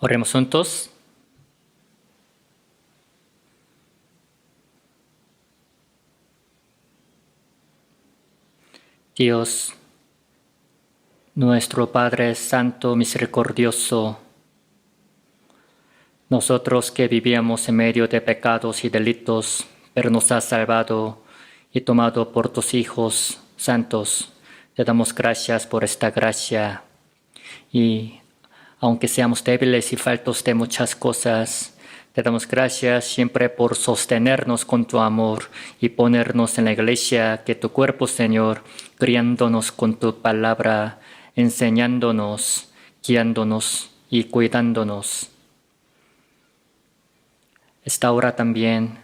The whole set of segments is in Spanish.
Oremos juntos. Dios, nuestro Padre Santo Misericordioso, nosotros que vivíamos en medio de pecados y delitos, pero nos has salvado y tomado por tus hijos santos, te damos gracias por esta gracia. Y aunque seamos débiles y faltos de muchas cosas, te damos gracias siempre por sostenernos con tu amor y ponernos en la iglesia, que tu cuerpo, Señor, criándonos con tu palabra, enseñándonos, guiándonos y cuidándonos. Esta hora también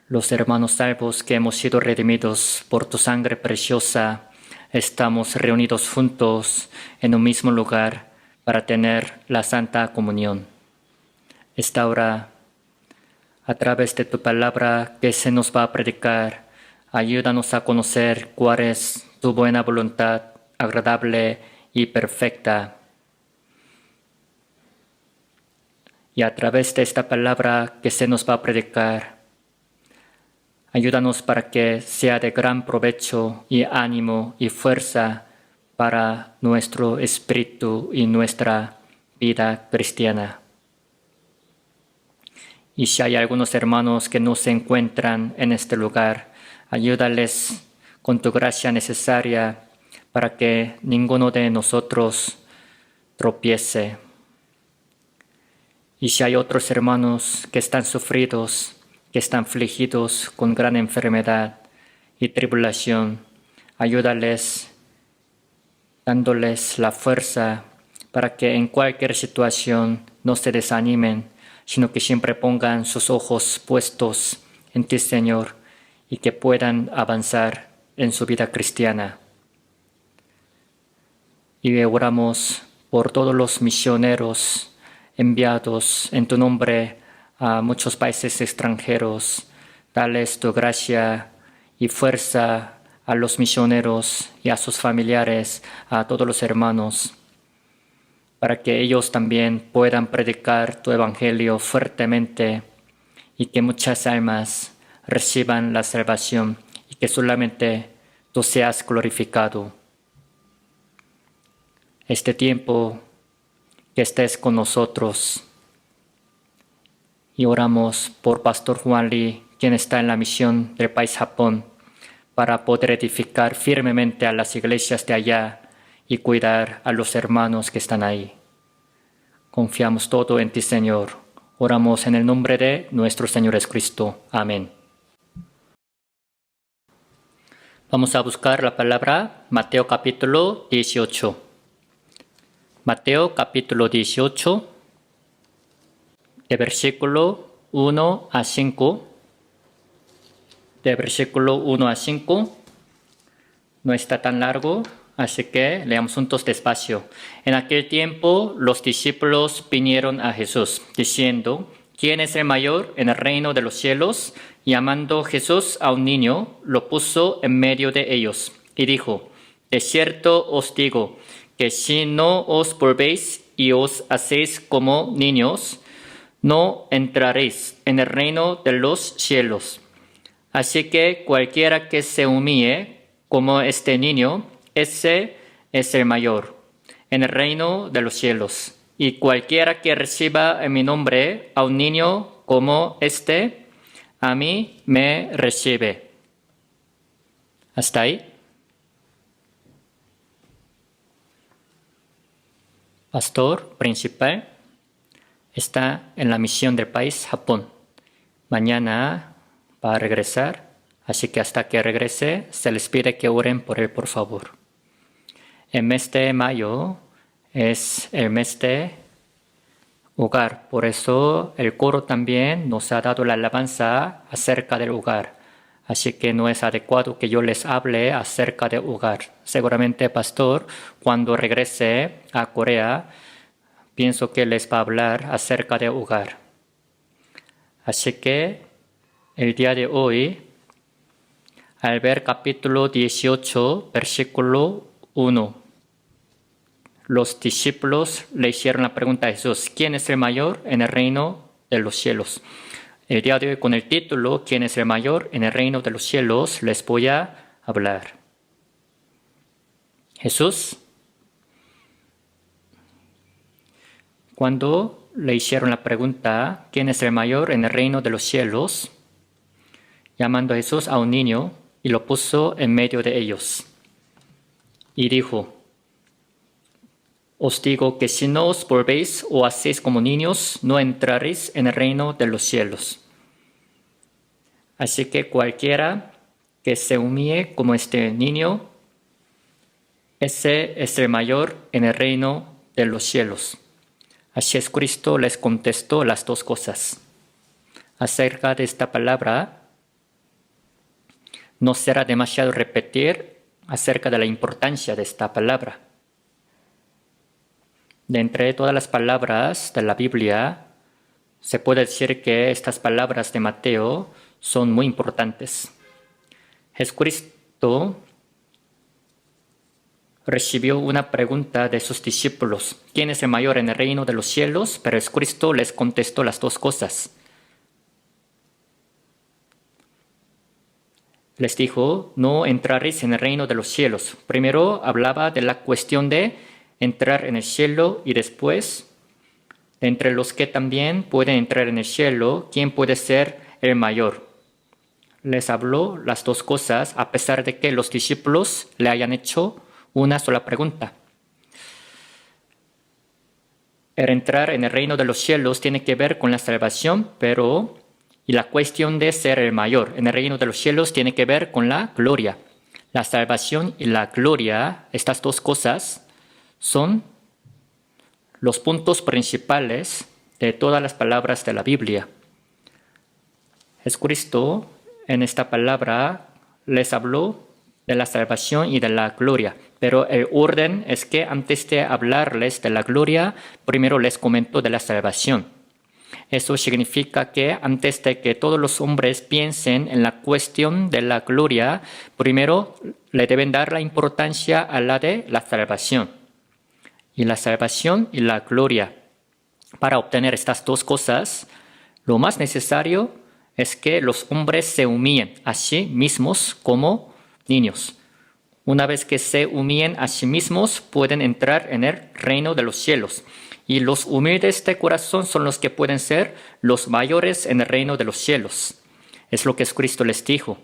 los hermanos salvos que hemos sido redimidos por tu sangre preciosa, estamos reunidos juntos en un mismo lugar para tener la Santa Comunión. Esta hora, a través de tu palabra que se nos va a predicar, ayúdanos a conocer cuál es tu buena voluntad, agradable y perfecta. Y a través de esta palabra que se nos va a predicar, ayúdanos para que sea de gran provecho y ánimo y fuerza para nuestro espíritu y nuestra vida cristiana. Y si hay algunos hermanos que no se encuentran en este lugar, ayúdales con tu gracia necesaria para que ninguno de nosotros tropiece. Y si hay otros hermanos que están sufridos, que están afligidos con gran enfermedad y tribulación, ayúdales dándoles la fuerza para que en cualquier situación no se desanimen, sino que siempre pongan sus ojos puestos en ti, Señor, y que puedan avanzar en su vida cristiana. Y oramos por todos los misioneros enviados en tu nombre a muchos países extranjeros. Dales tu gracia y fuerza a los misioneros y a sus familiares, a todos los hermanos, para que ellos también puedan predicar tu evangelio fuertemente y que muchas almas reciban la salvación y que solamente tú seas glorificado. Este tiempo que estés con nosotros. Y oramos por Pastor Juan Lee, quien está en la misión del país Japón, para poder edificar firmemente a las iglesias de allá y cuidar a los hermanos que están ahí. Confiamos todo en ti, Señor. Oramos en el nombre de nuestro Señor Jesucristo. Amén. Vamos a buscar la palabra Mateo capítulo 18. Mateo capítulo 18, de versículo 1 a 5. De versículo 1 a 5. No está tan largo, así que leamos juntos despacio. En aquel tiempo los discípulos vinieron a Jesús, diciendo: ¿Quién es el mayor en el reino de los cielos? Y llamando Jesús a un niño, lo puso en medio de ellos, y dijo: De cierto os digo, que si no os volvéis y os hacéis como niños, no entraréis en el reino de los cielos. Así que cualquiera que se humille como este niño, ese es el mayor en el reino de los cielos. Y cualquiera que reciba en mi nombre a un niño como este, a mí me recibe. ¿Hasta ahí? Pastor principal está en la misión del país Japón. Mañana va a regresar, así que hasta que regrese se les pide que oren por él, por favor. El mes de mayo es el mes de hogar, por eso el coro también nos ha dado la alabanza acerca del hogar. Así que no es adecuado que yo les hable acerca del hogar. Seguramente, pastor, cuando regrese a Corea, pienso que les va a hablar acerca del hogar. Así que el día de hoy, al ver capítulo 18, versículo 1, los discípulos le hicieron la pregunta a Jesús, ¿quién es el mayor en el reino de los cielos? El día de hoy con el título, ¿quién es el mayor en el reino de los cielos? Les voy a hablar. Jesús, cuando le hicieron la pregunta, ¿quién es el mayor en el reino de los cielos? Llamando a Jesús a un niño y lo puso en medio de ellos. Y dijo, os digo que si no os volvéis o hacéis como niños, no entraréis en el reino de los cielos. Así que cualquiera que se humille como este niño, ese es el mayor en el reino de los cielos. Así es, Cristo les contestó las dos cosas. Acerca de esta palabra, no será demasiado repetir acerca de la importancia de esta palabra. De entre todas las palabras de la Biblia, se puede decir que estas palabras de Mateo son muy importantes. Jesucristo recibió una pregunta de sus discípulos. ¿Quién es el mayor en el reino de los cielos? Pero Jesucristo les contestó las dos cosas. Les dijo, no entraréis en el reino de los cielos. Primero hablaba de la cuestión de entrar en el cielo y después, entre los que también pueden entrar en el cielo, ¿quién puede ser el mayor? Les habló las dos cosas a pesar de que los discípulos le hayan hecho una sola pregunta. El entrar en el reino de los cielos tiene que ver con la salvación, y la cuestión de ser el mayor en el reino de los cielos tiene que ver con la gloria. La salvación y la gloria, estas dos cosas, son los puntos principales de todas las palabras de la Biblia. Jesucristo en esta palabra les habló de la salvación y de la gloria, pero el orden es que antes de hablarles de la gloria, primero les comentó de la salvación. Eso significa que antes de que todos los hombres piensen en la cuestión de la gloria, primero le deben dar la importancia a la de la salvación. Y la salvación y la gloria. Para obtener estas dos cosas, lo más necesario es que los hombres se humillen a sí mismos como niños. Una vez que se humillen a sí mismos, pueden entrar en el reino de los cielos. Y los humildes de corazón son los que pueden ser los mayores en el reino de los cielos. Es lo que Cristo les dijo.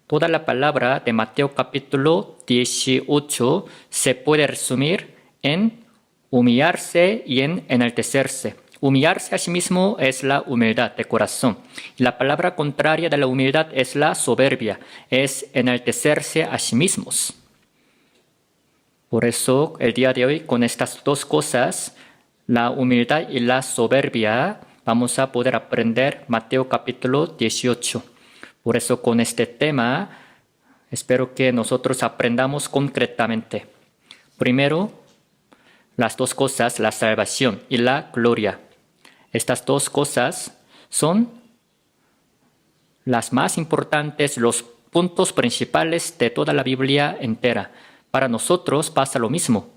Toda la palabra de Mateo capítulo 18 se puede resumir en humillarse y en enaltecerse. Humillarse a sí mismo es la humildad de corazón. Y la palabra contraria de la humildad es la soberbia, es enaltecerse a sí mismos. Por eso, el día de hoy, con estas dos cosas, la humildad y la soberbia, vamos a poder aprender Mateo capítulo 18. Por eso, con este tema, espero que nosotros aprendamos concretamente. Primero, las dos cosas, la salvación y la gloria. Estas dos cosas son las más importantes, los puntos principales de toda la Biblia entera. Para nosotros pasa lo mismo.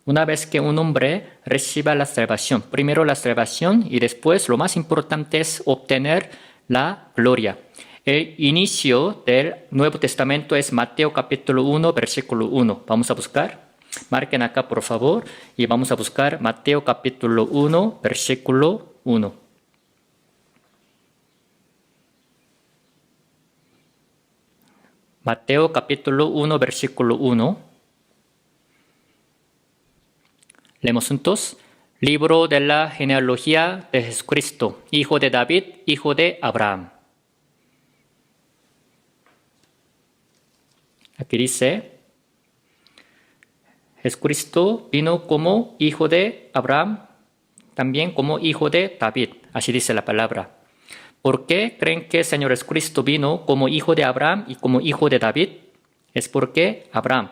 Una vez que un hombre reciba la salvación, primero la salvación y después lo más importante es obtener la gloria. El inicio del Nuevo Testamento es Mateo capítulo 1, versículo 1. Vamos a buscar. Marquen acá, por favor, y vamos a buscar Mateo capítulo 1, versículo 1. Mateo capítulo 1, versículo 1. Leemos juntos. Libro de la genealogía de Jesucristo, hijo de David, hijo de Abraham. Aquí dice, Jesucristo vino como hijo de Abraham, también como hijo de David. Así dice la palabra. ¿Por qué creen que el Señor Jesucristo vino como hijo de Abraham y como hijo de David? Es porque Abraham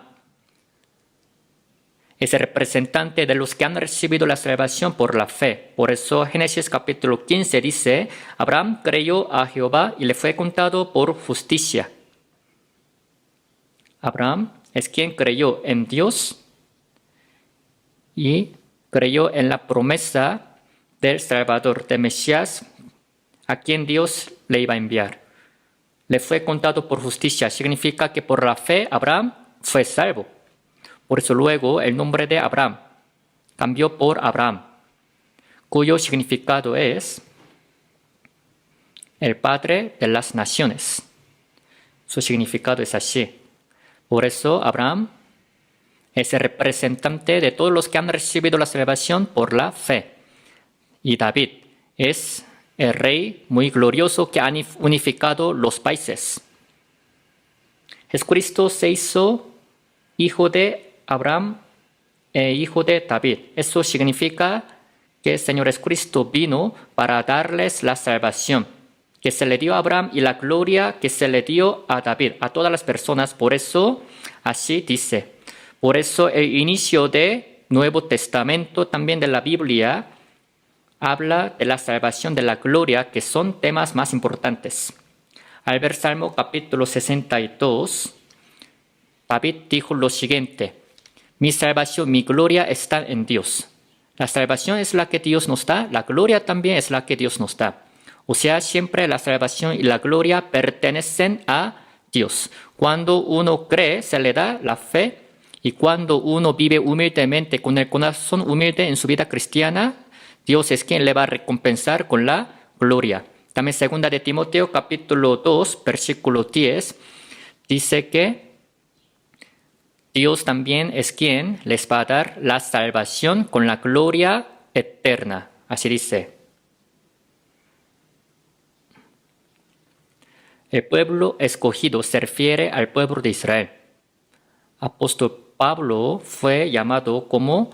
es el representante de los que han recibido la salvación por la fe. Por eso Génesis capítulo 15 dice, Abraham creyó a Jehová y le fue contado por justicia. Abraham es quien creyó en Dios y creyó en la promesa del Salvador, del Mesías, a quien Dios le iba a enviar. Le fue contado por justicia. Significa que por la fe Abraham fue salvo. Por eso luego el nombre de Abraham cambió por Abraham, cuyo significado es el padre de las naciones. Su significado es así. Por eso Abraham es el representante de todos los que han recibido la salvación por la fe. Y David es el rey muy glorioso que ha unificado los países. Jesucristo se hizo hijo de Abraham e hijo de David. Eso significa que el Señor Jesucristo vino para darles la salvación que se le dio a Abraham y la gloria que se le dio a David, a todas las personas. Por eso, así dice. Por eso el inicio del Nuevo Testamento, también de la Biblia, habla de la salvación, de la gloria, que son temas más importantes. Al ver Salmo capítulo 62, David dijo lo siguiente: mi salvación, mi gloria está en Dios. La salvación es la que Dios nos da, la gloria también es la que Dios nos da. O sea, siempre la salvación y la gloria pertenecen a Dios. Cuando uno cree, se le da la fe, y cuando uno vive humildemente, con el corazón humilde en su vida cristiana, Dios es quien le va a recompensar con la gloria. También 2 de Timoteo capítulo 2, versículo 10, dice que Dios también es quien les va a dar la salvación con la gloria eterna. Así dice. El pueblo escogido se refiere al pueblo de Israel. Apóstol Pablo fue llamado como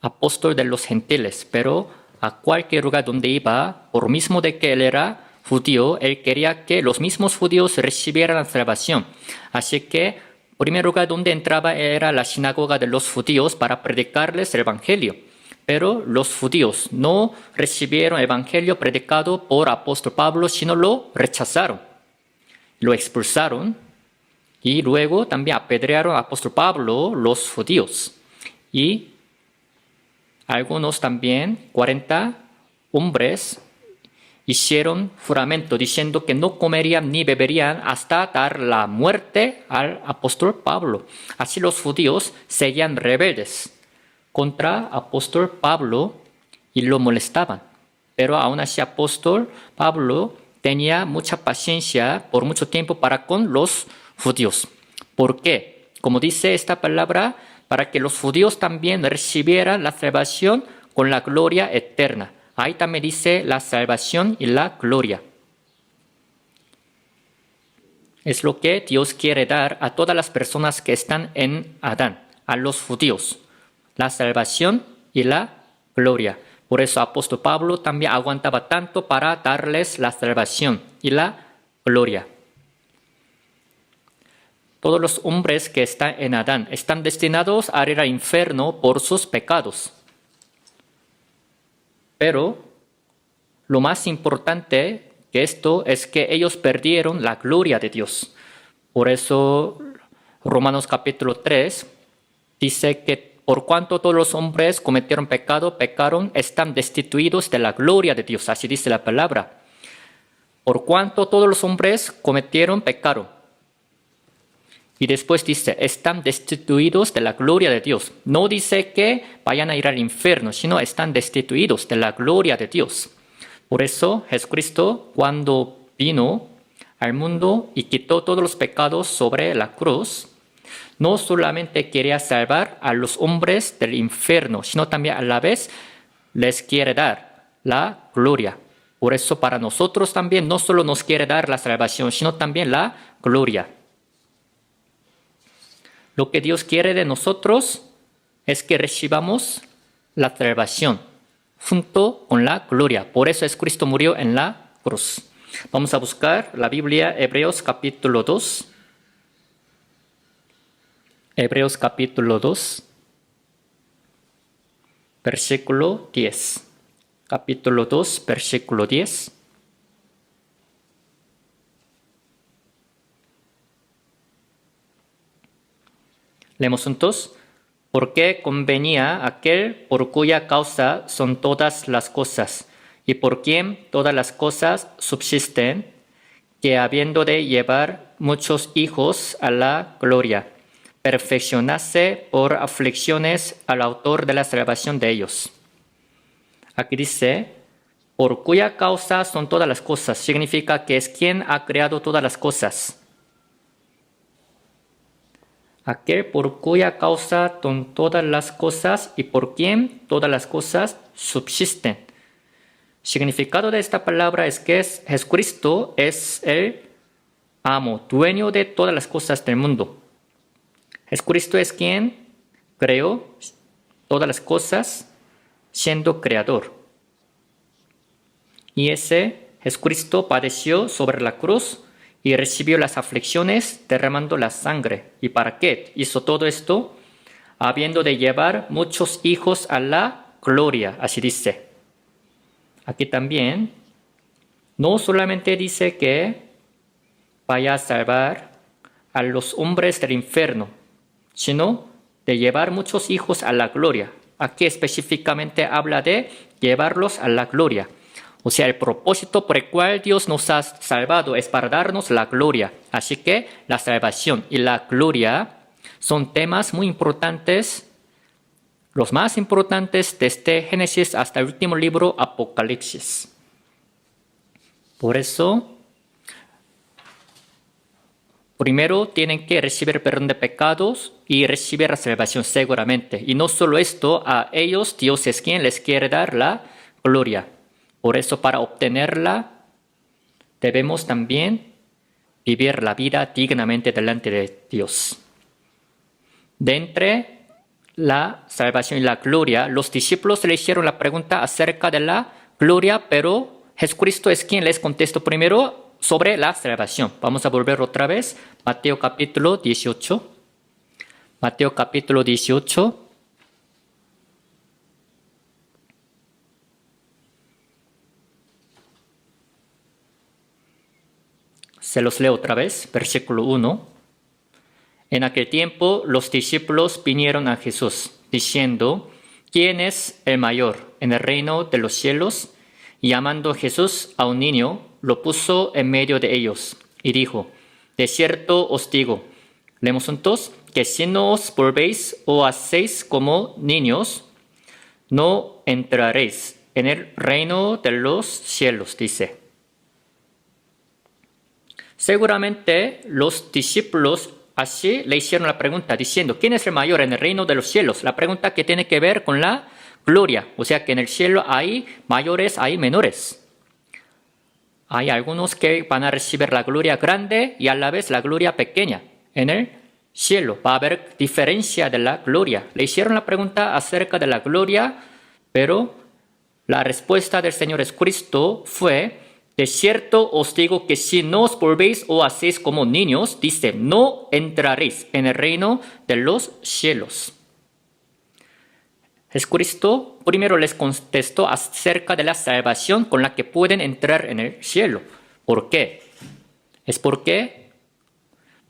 apóstol de los gentiles, pero a cualquier lugar donde iba, por mismo de que él era judío, él quería que los mismos judíos recibieran la salvación. Así que, en primer lugar donde entraba era la sinagoga de los judíos para predicarles el evangelio. Pero los judíos no recibieron el evangelio predicado por apóstol Pablo, sino lo rechazaron. Lo expulsaron y luego también apedrearon al apóstol Pablo los judíos. Y algunos también, 40 hombres, hicieron juramento diciendo que no comerían ni beberían hasta dar la muerte al apóstol Pablo. Así los judíos seguían rebeldes contra apóstol Pablo y lo molestaban. Pero aún así apóstol Pablo tenía mucha paciencia por mucho tiempo para con los judíos. ¿Por qué? Como dice esta palabra, para que los judíos también recibieran la salvación con la gloria eterna. Ahí también dice la salvación y la gloria. Es lo que Dios quiere dar a todas las personas que están en Adán, a los judíos. La salvación y la gloria. Por eso apóstol Pablo también aguantaba tanto para darles la salvación y la gloria. Todos los hombres que están en Adán están destinados a ir al infierno por sus pecados. Pero lo más importante que esto es que ellos perdieron la gloria de Dios. Por eso Romanos capítulo 3 dice que por cuanto todos los hombres cometieron pecado, pecaron, están destituidos de la gloria de Dios. Así dice la palabra. Por cuanto todos los hombres cometieron pecado. Y después dice, están destituidos de la gloria de Dios. No dice que vayan a ir al infierno, sino están destituidos de la gloria de Dios. Por eso Jesucristo, cuando vino al mundo y quitó todos los pecados sobre la cruz, no solamente quería salvar a los hombres del infierno, sino también a la vez les quiere dar la gloria. Por eso para nosotros también no solo nos quiere dar la salvación, sino también la gloria. Lo que Dios quiere de nosotros es que recibamos la salvación junto con la gloria. Por eso Jesucristo murió en la cruz. Vamos a buscar la Biblia, Hebreos capítulo 2. Hebreos capítulo 2, versículo 10. Capítulo 2, versículo 10. Leemos juntos. Porque convenía aquel por cuya causa son todas las cosas, y por quien todas las cosas subsisten, que habiendo de llevar muchos hijos a la gloria, perfeccionase por aflicciones al autor de la salvación de ellos. Aquí dice, por cuya causa son todas las cosas, significa que es quien ha creado todas las cosas. Aquel por cuya causa son todas las cosas y por quien todas las cosas subsisten. Significado de esta palabra es que Jesucristo es el amo, dueño de todas las cosas del mundo. Jesucristo es quien creó todas las cosas siendo creador. Y ese Jesucristo padeció sobre la cruz y recibió las aflicciones derramando la sangre. ¿Y para qué hizo todo esto? Habiendo de llevar muchos hijos a la gloria, así dice. Aquí también, no solamente dice que vaya a salvar a los hombres del infierno, sino de llevar muchos hijos a la gloria. Aquí específicamente habla de llevarlos a la gloria. O sea, el propósito por el cual Dios nos ha salvado es para darnos la gloria. Así que la salvación y la gloria son temas muy importantes, los más importantes desde Génesis hasta el último libro, Apocalipsis. Por eso, primero tienen que recibir perdón de pecados y recibir la salvación seguramente. Y no solo esto, a ellos Dios es quien les quiere dar la gloria. Por eso, para obtenerla, debemos también vivir la vida dignamente delante de Dios. De entre la salvación y la gloria, los discípulos le hicieron la pregunta acerca de la gloria, pero Jesucristo es quien les contestó primero sobre la salvación. Vamos a volver otra vez. Mateo capítulo 18. Mateo capítulo 18. Se los leo otra vez, versículo 1. En aquel tiempo los discípulos vinieron a Jesús, diciendo, ¿quién es el mayor en el reino de los cielos? Y llamando Jesús a un niño, lo puso en medio de ellos, y dijo, de cierto os digo, leemos juntos, que si no os volvéis o hacéis como niños, no entraréis en el reino de los cielos, dice. Seguramente los discípulos así le hicieron la pregunta diciendo, ¿quién es el mayor en el reino de los cielos? La pregunta que tiene que ver con la gloria, o sea que en el cielo hay mayores, hay menores. Hay algunos que van a recibir la gloria grande y a la vez la gloria pequeña. En el cielo va a haber diferencia de la gloria. Le hicieron la pregunta acerca de la gloria, pero la respuesta del Señor Jesucristo fue, de cierto os digo que si no os volvéis o hacéis como niños, dice, no entraréis en el reino de los cielos. Jesucristo primero les contestó acerca de la salvación con la que pueden entrar en el cielo. ¿Por qué? Es porque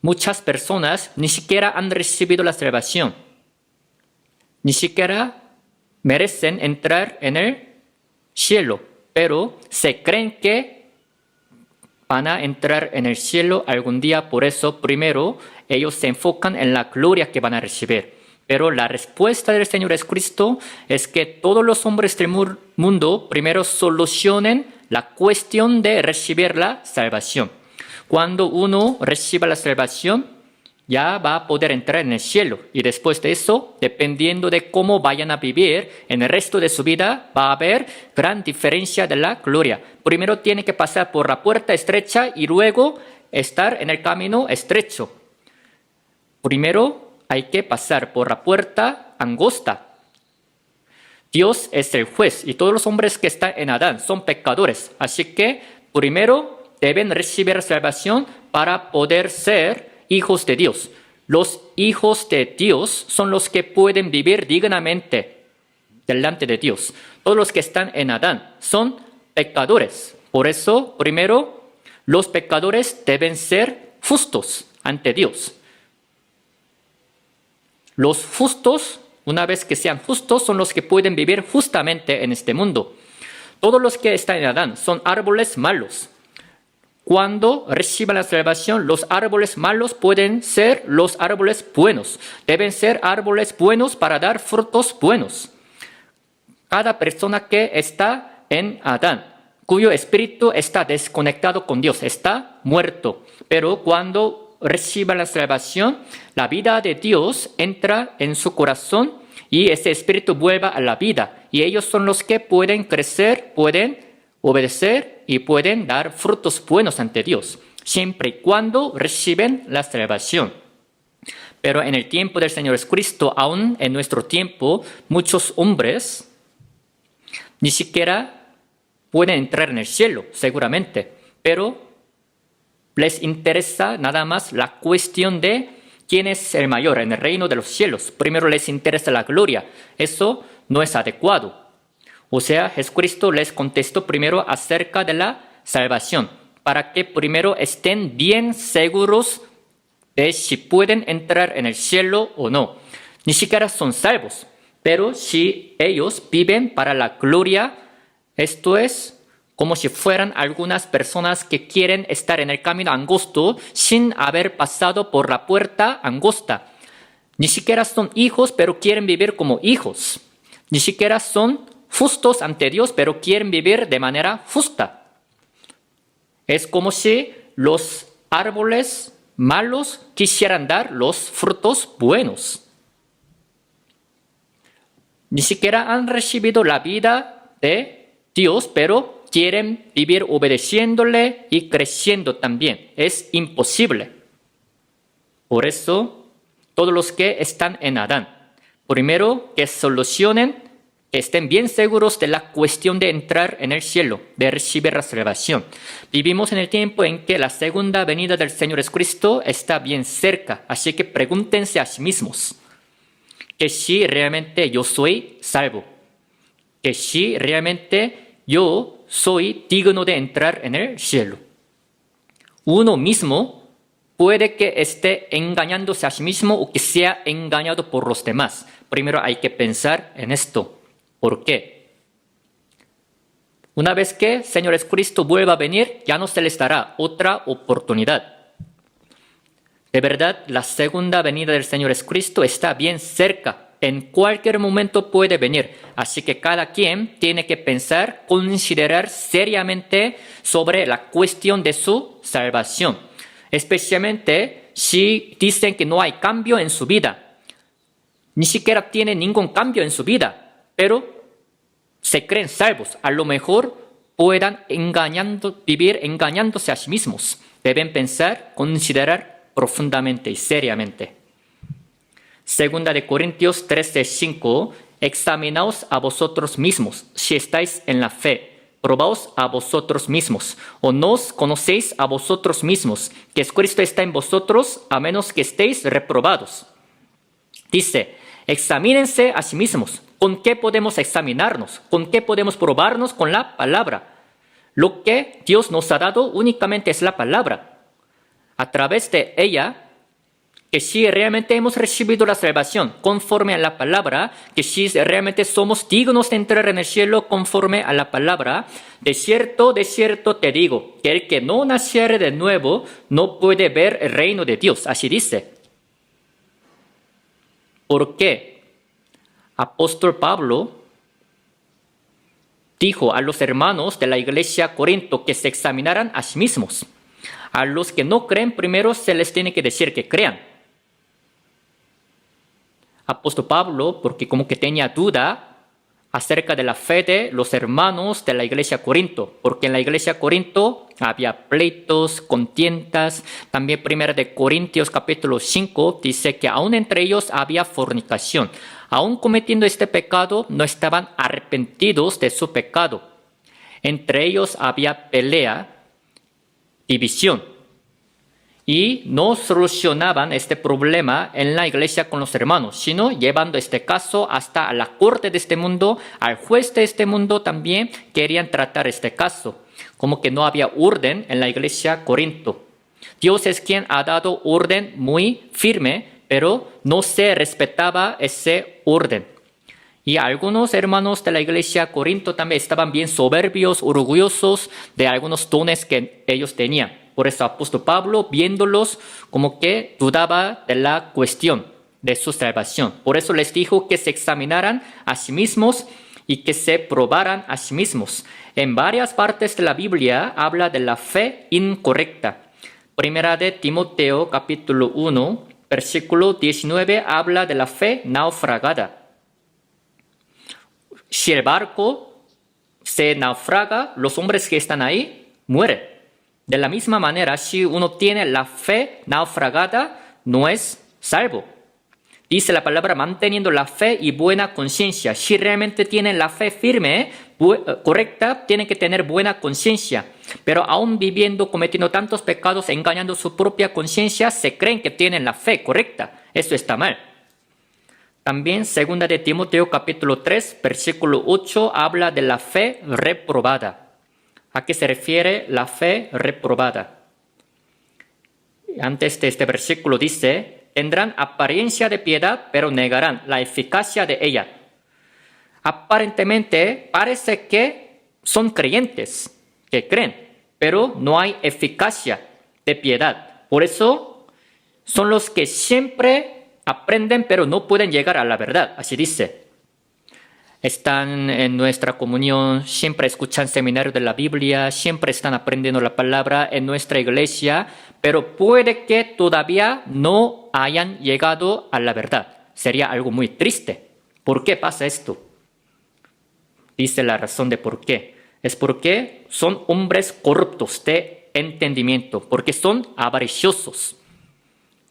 muchas personas ni siquiera han recibido la salvación. Ni siquiera merecen entrar en el cielo, pero se creen que van a entrar en el cielo algún día. Por eso primero ellos se enfocan en la gloria que van a recibir. Pero la respuesta del Señor Jesucristo es que todos los hombres del mundo primero solucionen la cuestión de recibir la salvación. Cuando uno reciba la salvación, ya va a poder entrar en el cielo. Y después de eso, dependiendo de cómo vayan a vivir en el resto de su vida, va a haber gran diferencia de la gloria. Primero tiene que pasar por la puerta estrecha y luego estar en el camino estrecho. Primero hay que pasar por la puerta angosta. Dios es el juez y todos los hombres que están en Adán son pecadores. Así que primero deben recibir salvación para poder ser hijos de Dios. Los hijos de Dios son los que pueden vivir dignamente delante de Dios. Todos los que están en Adán son pecadores. Por eso, primero, los pecadores deben ser justos ante Dios. Los justos Una vez que sean justos, son los que pueden vivir justamente en este mundo. Todos los que están en Adán son árboles malos. Cuando reciban la salvación, los árboles malos pueden ser los árboles buenos. Deben ser árboles buenos para dar frutos buenos. Cada persona que está en Adán, cuyo espíritu está desconectado con Dios, está muerto. Pero cuando reciban la salvación, la vida de Dios entra en su corazón y ese espíritu vuelve a la vida. Y ellos son los que pueden crecer, pueden obedecer y pueden dar frutos buenos ante Dios, siempre y cuando reciben la salvación. Pero en el tiempo del Señor Jesucristo, aún en nuestro tiempo, muchos hombres ni siquiera pueden entrar en el cielo, seguramente, pero les interesa nada más la cuestión de quién es el mayor en el reino de los cielos. Primero les interesa la gloria. Eso no es adecuado. O sea, Jesucristo les contestó primero acerca de la salvación, para que primero estén bien seguros de si pueden entrar en el cielo o no. Ni siquiera son salvos, pero si ellos viven para la gloria, esto es como si fueran algunas personas que quieren estar en el camino angosto sin haber pasado por la puerta angosta. Ni siquiera son hijos, pero quieren vivir como hijos. Ni siquiera son justos ante Dios, pero quieren vivir de manera justa. Es como si los árboles malos quisieran dar los frutos buenos. Ni siquiera han recibido la vida de Dios, pero quieren vivir obedeciéndole y creciendo también. Es imposible. Por eso, todos los que están en Adán, primero que solucionen, que estén bien seguros de la cuestión de entrar en el cielo, de recibir la salvación. Vivimos en el tiempo en que la segunda venida del Señor Jesucristo está bien cerca, así que pregúntense a sí mismos que si realmente yo soy salvo, que si realmente yo soy digno de entrar en el cielo. Uno mismo puede que esté engañándose a sí mismo o que sea engañado por los demás. Primero hay que pensar en esto. ¿Por qué? Una vez que el Señor Jesucristo vuelva a venir, ya no se les dará otra oportunidad. De verdad, la segunda venida del Señor Jesucristo está bien cerca. En cualquier momento puede venir. Así que cada quien tiene que pensar, considerar seriamente sobre la cuestión de su salvación. Especialmente si dicen que no hay cambio en su vida. Ni siquiera tienen ningún cambio en su vida, pero se creen salvos. A lo mejor puedan vivir engañándose a sí mismos. Deben pensar, considerar profundamente y seriamente. Segunda de Corintios 13:5, examinaos a vosotros mismos, si estáis en la fe. Probaos a vosotros mismos, o no os conocéis a vosotros mismos, que Cristo está en vosotros, a menos que estéis reprobados. Dice, examínense a sí mismos. ¿Con qué podemos examinarnos? ¿Con qué podemos probarnos? Con la palabra. Lo que Dios nos ha dado únicamente es la palabra. A través de ella, que si realmente hemos recibido la salvación conforme a la palabra, que si realmente somos dignos de entrar en el cielo conforme a la palabra, de cierto te digo, que el que no naciere de nuevo no puede ver el reino de Dios. Así dice. ¿Por qué? Apóstol Pablo dijo a los hermanos de la iglesia Corinto que se examinaran a sí mismos. A los que no creen, primero se les tiene que decir que crean. Apóstol Pablo, porque como que tenía duda acerca de la fe de los hermanos de la iglesia Corinto, porque en la iglesia Corinto había pleitos, contiendas. También 1 de Corintios capítulo 5 dice que aún entre ellos había fornicación. Aún cometiendo este pecado, no estaban arrepentidos de su pecado. Entre ellos había pelea, división. Y no solucionaban este problema en la iglesia con los hermanos, sino llevando este caso hasta la corte de este mundo, al juez de este mundo también querían tratar este caso. Como que no había orden en la iglesia Corinto. Dios es quien ha dado orden muy firme pero no se respetaba ese orden. Y algunos hermanos de la iglesia Corinto también estaban bien soberbios, orgullosos de algunos dones que ellos tenían. Por eso apóstol Pablo, viéndolos, como que dudaba de la cuestión de su salvación. Por eso les dijo que se examinaran a sí mismos y que se probaran a sí mismos. En varias partes de la Biblia habla de la fe incorrecta. Primera de Timoteo, capítulo 1, versículo 19, habla de la fe naufragada. Si el barco se naufraga, los hombres que están ahí mueren. De la misma manera, si uno tiene la fe naufragada, no es salvo. Dice la palabra manteniendo la fe y buena conciencia. Si realmente tienen la fe firme, correcta, tienen que tener buena conciencia. Pero aún viviendo, cometiendo tantos pecados, engañando su propia conciencia, se creen que tienen la fe correcta. Eso está mal. También, segunda de Timoteo capítulo 3, versículo 8, habla de la fe reprobada. ¿A qué se refiere la fe reprobada? Antes de este versículo dice, tendrán apariencia de piedad, pero negarán la eficacia de ella. Aparentemente parece que son creyentes, que creen, pero no hay eficacia de piedad. Por eso son los que siempre aprenden, pero no pueden llegar a la verdad. Así dice. Están en nuestra comunión, siempre escuchan seminarios de la Biblia, siempre están aprendiendo la palabra en nuestra iglesia, pero puede que todavía no hayan llegado a la verdad. Sería algo muy triste. ¿Por qué pasa esto? Dice la razón de por qué. Es porque son hombres corruptos de entendimiento, porque son avariciosos,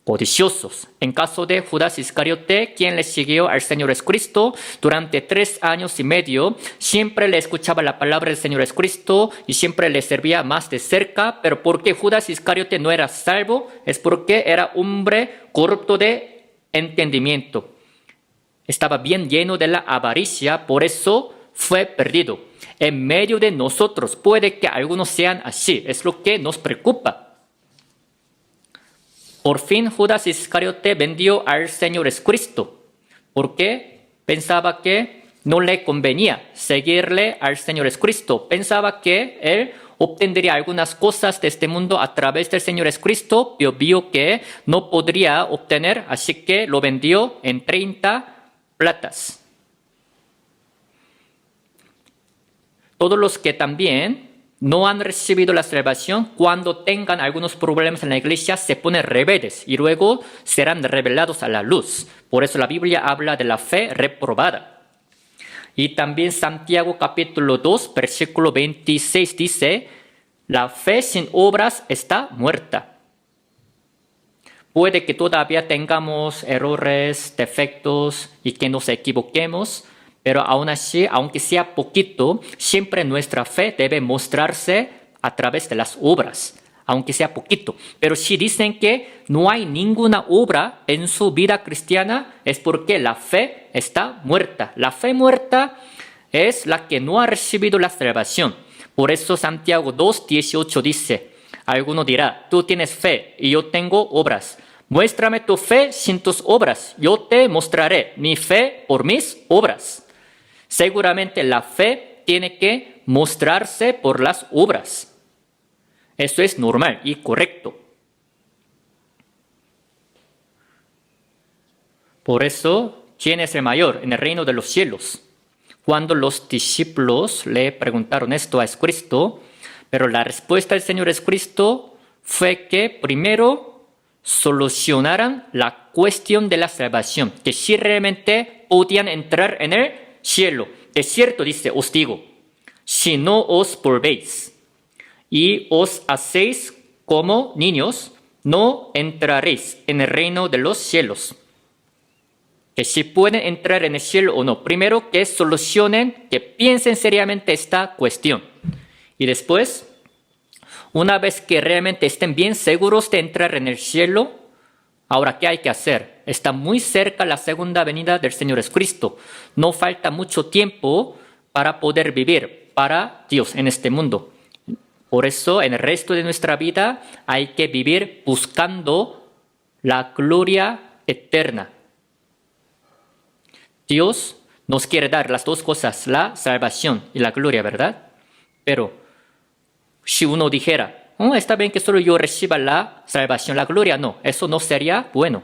codiciosos. En caso de Judas Iscariote, quien le siguió al Señor Jesucristo durante 3 años y medio, siempre le escuchaba la palabra del Señor Jesucristo y siempre le servía más de cerca, pero porque Judas Iscariote no era salvo, es porque era hombre corrupto de entendimiento. Estaba bien lleno de la avaricia, por eso fue perdido. En medio de nosotros puede que algunos sean así, es lo que nos preocupa. Por fin Judas Iscariote vendió al Señor Jesucristo, porque pensaba que no le convenía seguirle al Señor Jesucristo. Pensaba que él obtendría algunas cosas de este mundo a través del Señor Jesucristo, pero vio que no podría obtener, así que lo vendió en 30 platas. Todos los que también no han recibido la salvación, cuando tengan algunos problemas en la iglesia, se ponen rebeldes y luego serán revelados a la luz. Por eso la Biblia habla de la fe reprobada. Y también Santiago capítulo 2, versículo 26 dice, la fe sin obras está muerta. Puede que todavía tengamos errores, defectos y que nos equivoquemos, pero aún así, aunque sea poquito, siempre nuestra fe debe mostrarse a través de las obras, aunque sea poquito. Pero si dicen que no hay ninguna obra en su vida cristiana, es porque la fe está muerta. La fe muerta es la que no ha recibido la salvación. Por eso Santiago 2:18 dice, alguno dirá, tú tienes fe y yo tengo obras. Muéstrame tu fe sin tus obras. Yo te mostraré mi fe por mis obras. Seguramente la fe tiene que mostrarse por las obras. Eso es normal y correcto. Por eso, ¿quién es el mayor en el reino de los cielos? Cuando los discípulos le preguntaron esto a Jesucristo, pero la respuesta del Señor Jesucristo fue que primero solucionaran la cuestión de la salvación, que si realmente podían entrar en el cielo. De cierto, dice, os digo, si no os volvéis y os hacéis como niños, no entraréis en el reino de los cielos. Que si pueden entrar en el cielo o no. Primero que solucionen, que piensen seriamente esta cuestión. Y después, una vez que realmente estén bien seguros de entrar en el cielo, ahora, ¿qué hay que hacer? Está muy cerca la segunda venida del Señor Jesucristo. No falta mucho tiempo para poder vivir para Dios en este mundo. Por eso, en el resto de nuestra vida, hay que vivir buscando la gloria eterna. Dios nos quiere dar las dos cosas, la salvación y la gloria, ¿verdad? Pero si uno dijera, está bien que solo yo reciba la salvación, la gloria, no, eso no sería bueno.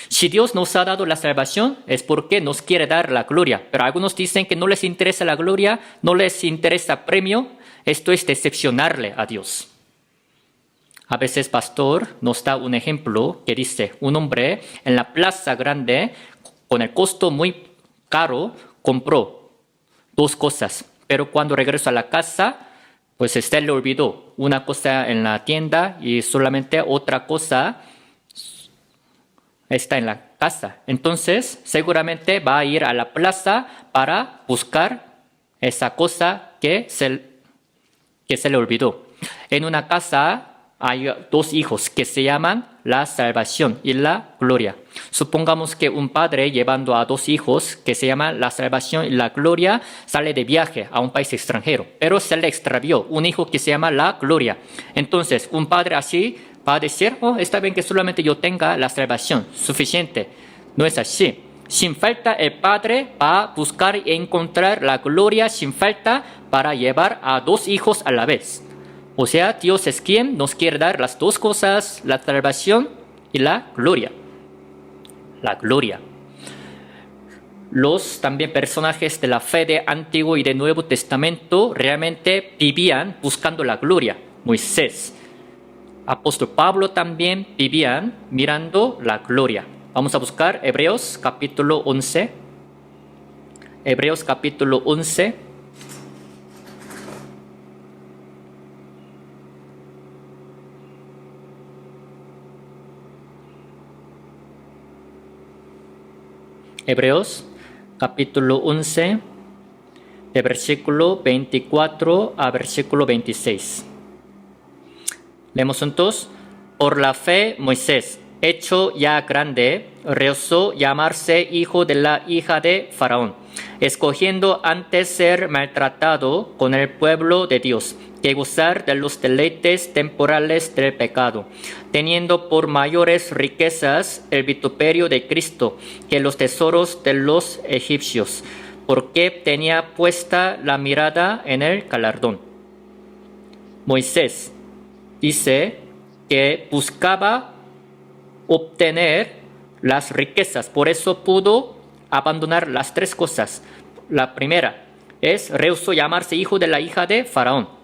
Si Dios nos ha dado la salvación es porque nos quiere dar la gloria. Pero algunos dicen que no les interesa la gloria, no les interesa premio. Esto es decepcionarle a Dios. A veces pastor nos da un ejemplo que dice, un hombre en la plaza grande con el costo muy caro compró dos cosas. Pero cuando regresó a la casa, pues se le olvidó una cosa en la tienda y solamente otra cosa está en la casa. Entonces, seguramente va a ir a la plaza para buscar esa cosa que se le olvidó. En una casa hay dos hijos que se llaman la salvación y la gloria. Supongamos que un padre llevando a dos hijos que se llaman la salvación y la gloria sale de viaje a un país extranjero, pero se le extravió un hijo que se llama la gloria. Entonces, un padre así va a decir, está bien que solamente yo tenga la salvación, suficiente. No es así. Sin falta, el padre va a buscar y encontrar la gloria sin falta para llevar a dos hijos a la vez. O sea, Dios es quien nos quiere dar las dos cosas, la salvación y la gloria. La gloria. Los también personajes de la fe de Antiguo y de Nuevo Testamento realmente vivían buscando la gloria. Moisés, apóstol Pablo también vivían mirando la gloria. Vamos a buscar Hebreos capítulo 11. Hebreos capítulo 11. Hebreos capítulo 11, de versículo 24 a versículo 26. Leemos juntos. Por la fe, Moisés, hecho ya grande, rehusó llamarse hijo de la hija de Faraón, escogiendo antes ser maltratado con el pueblo de Dios, que gozar de los deleites temporales del pecado, teniendo por mayores riquezas el vituperio de Cristo que los tesoros de los egipcios, porque tenía puesta la mirada en el galardón. Moisés dice que buscaba obtener las riquezas, por eso pudo abandonar las tres cosas. La primera es rehusó llamarse hijo de la hija de Faraón.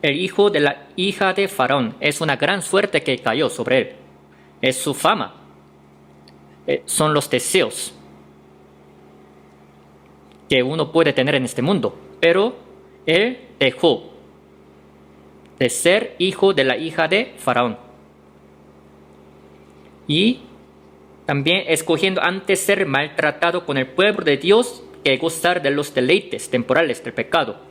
El hijo de la hija de Faraón es una gran suerte que cayó sobre él. Es su fama. Son los deseos que uno puede tener en este mundo. Pero él dejó de ser hijo de la hija de Faraón. Y también escogiendo antes ser maltratado con el pueblo de Dios que gozar de los deleites temporales del pecado.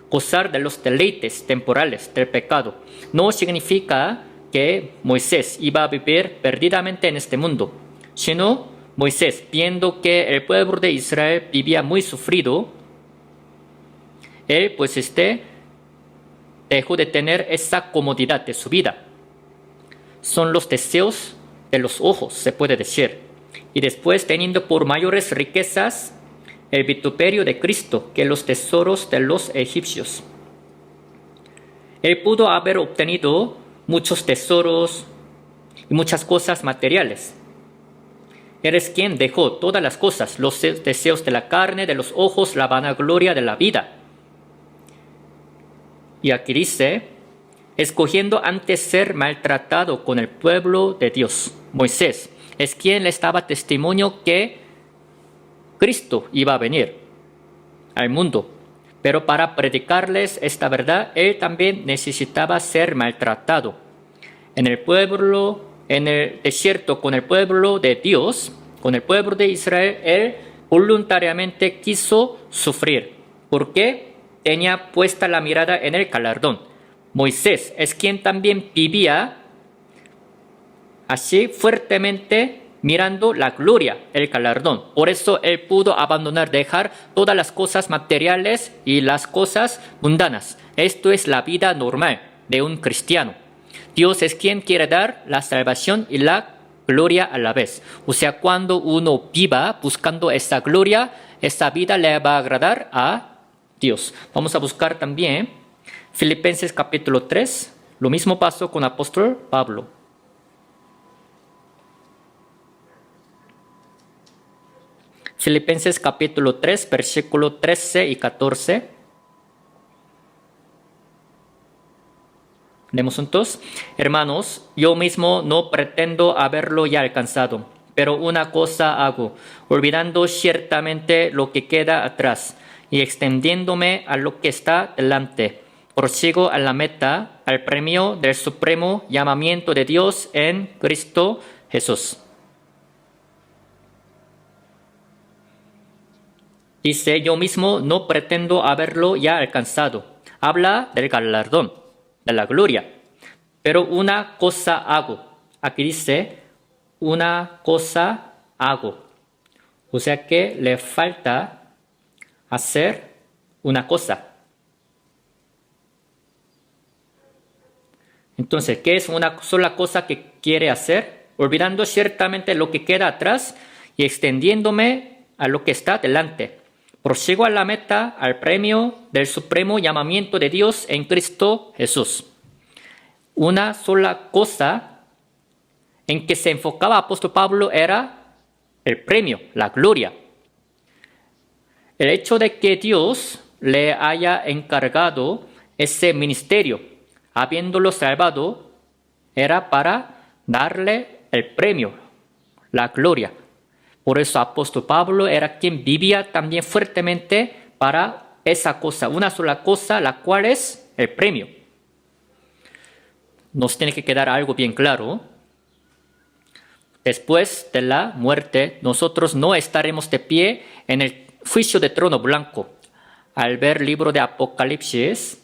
Gozar de los deleites temporales del pecado no significa que Moisés iba a vivir perdidamente en este mundo, sino Moisés, viendo que el pueblo de Israel vivía muy sufrido, él pues dejó de tener esa comodidad de su vida. Son los deseos de los ojos, se puede decir. Y después, teniendo por mayores riquezas el vituperio de Cristo que los tesoros de los egipcios. Él pudo haber obtenido muchos tesoros y muchas cosas materiales. Él es quien dejó todas las cosas, los deseos de la carne, de los ojos, la vanagloria de la vida. Y aquí dice, escogiendo antes ser maltratado con el pueblo de Dios. Moisés es quien le daba testimonio que Cristo iba a venir al mundo, pero para predicarles esta verdad, él también necesitaba ser maltratado. En el pueblo, en el desierto, con el pueblo de Dios, con el pueblo de Israel, él voluntariamente quiso sufrir, porque tenía puesta la mirada en el galardón. Moisés es quien también vivía así fuertemente mirando la gloria, el galardón. Por eso él pudo abandonar, dejar todas las cosas materiales y las cosas mundanas. Esto es la vida normal de un cristiano. Dios es quien quiere dar la salvación y la gloria a la vez. O sea, cuando uno viva buscando esa gloria, esa vida le va a agradar a Dios. Vamos a buscar también Filipenses capítulo 3. Lo mismo pasó con el apóstol Pablo. Filipenses capítulo 3, versículo 13 y 14. Leemos juntos. Hermanos, yo mismo no pretendo haberlo ya alcanzado, pero una cosa hago, olvidando ciertamente lo que queda atrás y extendiéndome a lo que está delante. Prosigo a la meta, al premio del supremo llamamiento de Dios en Cristo Jesús. Dice, yo mismo no pretendo haberlo ya alcanzado. Habla del galardón, de la gloria. Pero una cosa hago. Aquí dice, una cosa hago. O sea que le falta hacer una cosa. Entonces, ¿qué es una sola cosa que quiere hacer? Olvidando ciertamente lo que queda atrás y extendiéndome a lo que está delante. Prosigo a la meta, al premio del supremo llamamiento de Dios en Cristo Jesús. Una sola cosa en que se enfocaba el apóstol Pablo era el premio, la gloria. El hecho de que Dios le haya encargado ese ministerio, habiéndolo salvado, era para darle el premio, la gloria. Por eso el apóstol Pablo era quien vivía también fuertemente para esa cosa, una sola cosa, la cual es el premio. Nos tiene que quedar algo bien claro. Después de la muerte, nosotros no estaremos de pie en el juicio de trono blanco. Al ver el libro de Apocalipsis,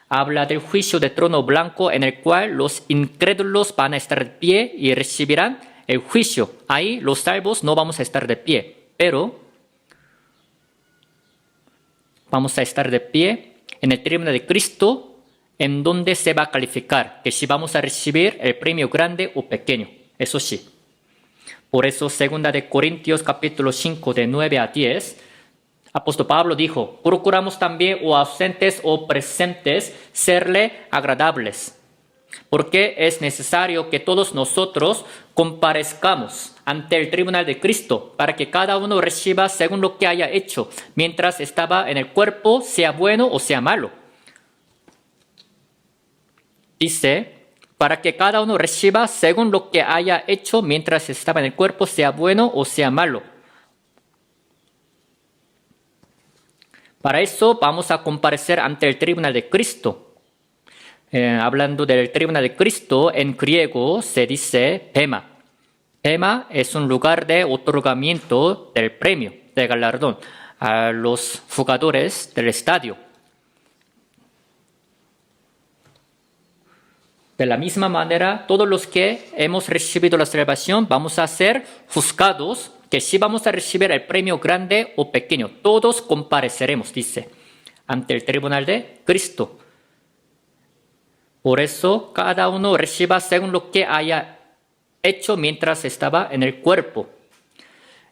habla del juicio de trono blanco en el cual los incrédulos van a estar de pie y recibirán el juicio. Ahí los salvos no vamos a estar de pie, pero vamos a estar de pie en el tribunal de Cristo, en donde se va a calificar que si vamos a recibir el premio grande o pequeño. Eso sí. Por eso, 2 de Corintios capítulo 5 de 9 a 10, apóstol Pablo dijo, procuramos también o ausentes o presentes serle agradables, porque es necesario que todos nosotros comparezcamos ante el tribunal de Cristo para que cada uno reciba según lo que haya hecho mientras estaba en el cuerpo, sea bueno o sea malo. Dice, para que cada uno reciba según lo que haya hecho mientras estaba en el cuerpo, sea bueno o sea malo. Para eso vamos a comparecer ante el tribunal de Cristo. Hablando del tribunal de Cristo, en griego se dice bema. Bema es un lugar de otorgamiento del premio, del galardón, a los jugadores del estadio. De la misma manera, todos los que hemos recibido la salvación vamos a ser juzgados, que si vamos a recibir el premio grande o pequeño, todos compareceremos, dice, ante el tribunal de Cristo. Por eso, cada uno reciba según lo que haya hecho mientras estaba en el cuerpo.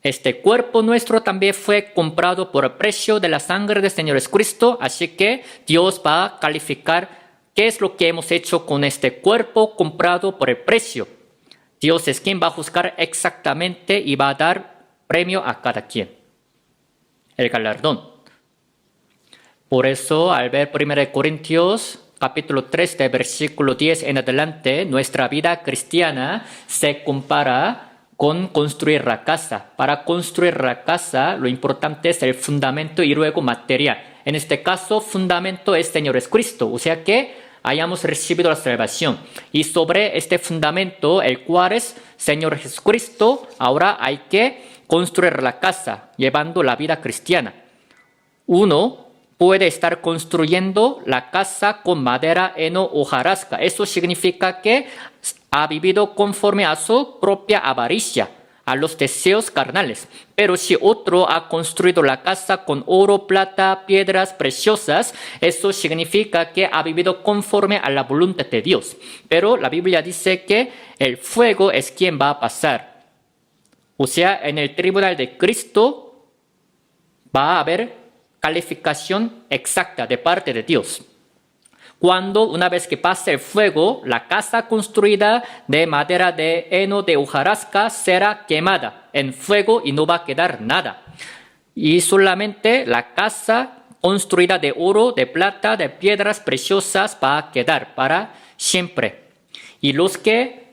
Este cuerpo nuestro también fue comprado por el precio de la sangre del Señor Jesucristo, así que Dios va a calificar qué es lo que hemos hecho con este cuerpo comprado por el precio. Dios es quien va a juzgar exactamente y va a dar premio a cada quien. El galardón. Por eso, al ver 1 Corintios capítulo 3, de versículo 10 en adelante, nuestra vida cristiana se compara con construir la casa. Para construir la casa, lo importante es el fundamento y luego material. En este caso, fundamento es Señor Jesucristo, o sea que hayamos recibido la salvación. Y sobre este fundamento, el cual es Señor Jesucristo, ahora hay que construir la casa, llevando la vida cristiana. Uno puede estar construyendo la casa con madera, heno o hojarasca. Eso significa que ha vivido conforme a su propia avaricia. a los deseos carnales. Pero si otro ha construido la casa con oro, plata, piedras preciosas, eso significa que ha vivido conforme a la voluntad de Dios. Pero la Biblia dice que el fuego es quien va a pasar. O sea, en el tribunal de Cristo va a haber calificación exacta de parte de Dios. Cuando una vez que pase el fuego, la casa construida de madera de heno de hojarasca será quemada en fuego y no va a quedar nada. Y solamente la casa construida de oro, de plata, de piedras preciosas va a quedar para siempre. Y los que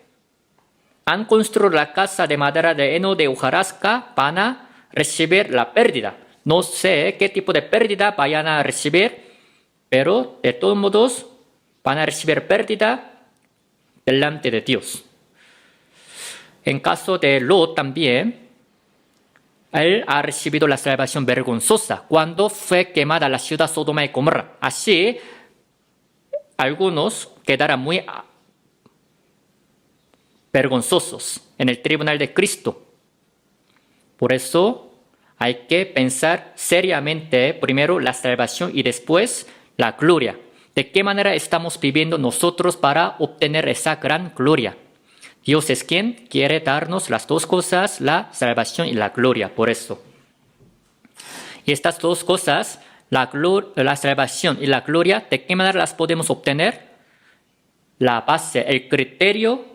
han construido la casa de madera de heno de hojarasca van a recibir la pérdida. No sé qué tipo de pérdida vayan a recibir, pero de todos modos van a recibir pérdida delante de Dios. En caso de Lot también, él ha recibido la salvación vergonzosa cuando fue quemada la ciudad Sodoma y Gomorra. Así, algunos quedarán muy vergonzosos en el tribunal de Cristo. Por eso hay que pensar seriamente primero la salvación y después la gloria. ¿De qué manera estamos viviendo nosotros para obtener esa gran gloria? Dios es quien quiere darnos las dos cosas, la salvación y la gloria, por eso. Y estas dos cosas, la salvación y la gloria, ¿de qué manera las podemos obtener? La base, el criterio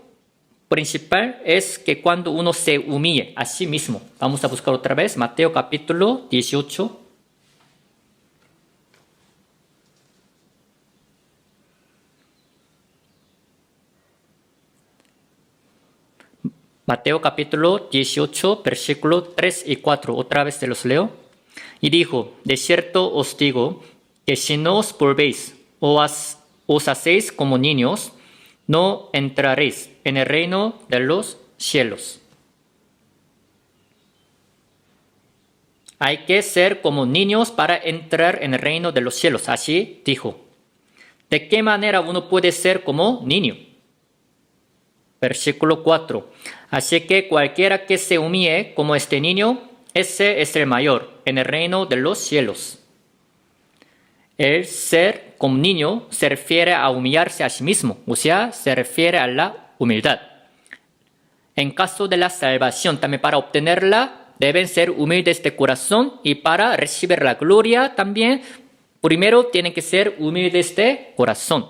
principal es que cuando uno se humille a sí mismo. Vamos a buscar otra vez Mateo capítulo 18. Mateo capítulo 18, versículo 3 y 4. Otra vez te los leo. Y dijo, de cierto os digo, que si no os volvéis o os hacéis como niños, no entraréis en el reino de los cielos. Hay que ser como niños para entrar en el reino de los cielos. Así dijo. ¿De qué manera uno puede ser como niño? Versículo 4. Así que cualquiera que se humille como este niño, ese es el mayor en el reino de los cielos. El ser como niño se refiere a humillarse a sí mismo, o sea, se refiere a la humildad. En caso de la salvación, también para obtenerla, deben ser humildes de corazón y para recibir la gloria también, primero tienen que ser humildes de corazón.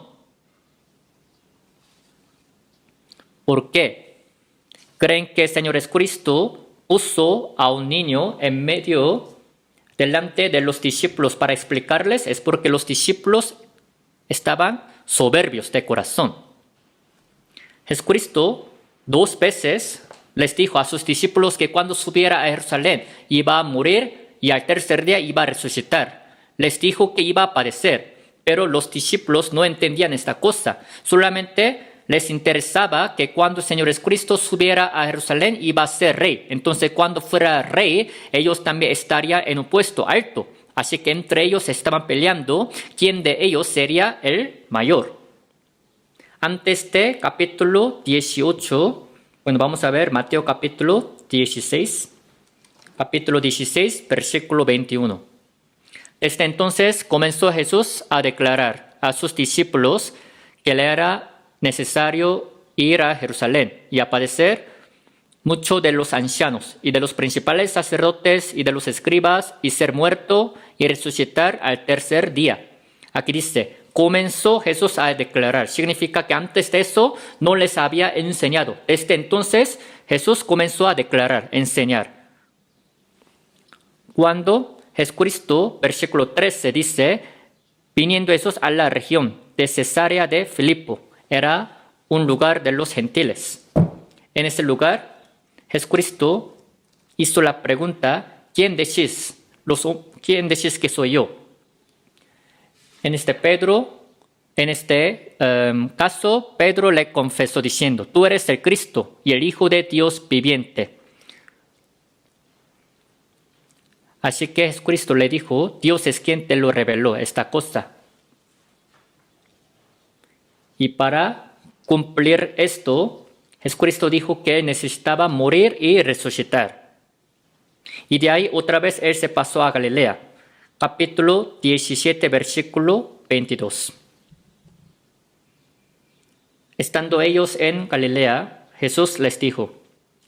¿Por qué? ¿Creen que el Señor Jesucristo puso a un niño en medio delante de los discípulos para explicarles? Es porque los discípulos estaban soberbios de corazón. Jesucristo 2 veces les dijo a sus discípulos que cuando subiera a Jerusalén iba a morir y al tercer día iba a resucitar. Les dijo que iba a padecer, pero los discípulos no entendían esta cosa. Solamente les interesaba que cuando el Señor Jesucristo subiera a Jerusalén iba a ser rey. Entonces cuando fuera rey, ellos también estarían en un puesto alto. Así que entre ellos estaban peleando quién de ellos sería el mayor. Antes de capítulo 18, bueno, vamos a ver Mateo capítulo 16. Capítulo 16, versículo 21. Desde entonces comenzó Jesús a declarar a sus discípulos que le era necesario ir a Jerusalén y a padecer mucho de los ancianos y de los principales sacerdotes y de los escribas y ser muerto y resucitar al tercer día. Aquí dice, comenzó Jesús a declarar. Significa que antes de eso no les había enseñado. Desde entonces Jesús comenzó a declarar, enseñar. Cuando Jesucristo, versículo 13 dice, viniendo Jesús a la región de Cesarea de Filipo, era un lugar de los gentiles. En ese lugar, Jesucristo hizo la pregunta, ¿quién decís que soy yo? En este caso, Pedro le confesó diciendo, tú eres el Cristo y el Hijo de Dios viviente. Así que Jesucristo le dijo, Dios es quien te lo reveló, esta cosa. Y para cumplir esto, Jesucristo dijo que necesitaba morir y resucitar. Y de ahí otra vez Él se pasó a Galilea. Capítulo 17, versículo 22. Estando ellos en Galilea, Jesús les dijo: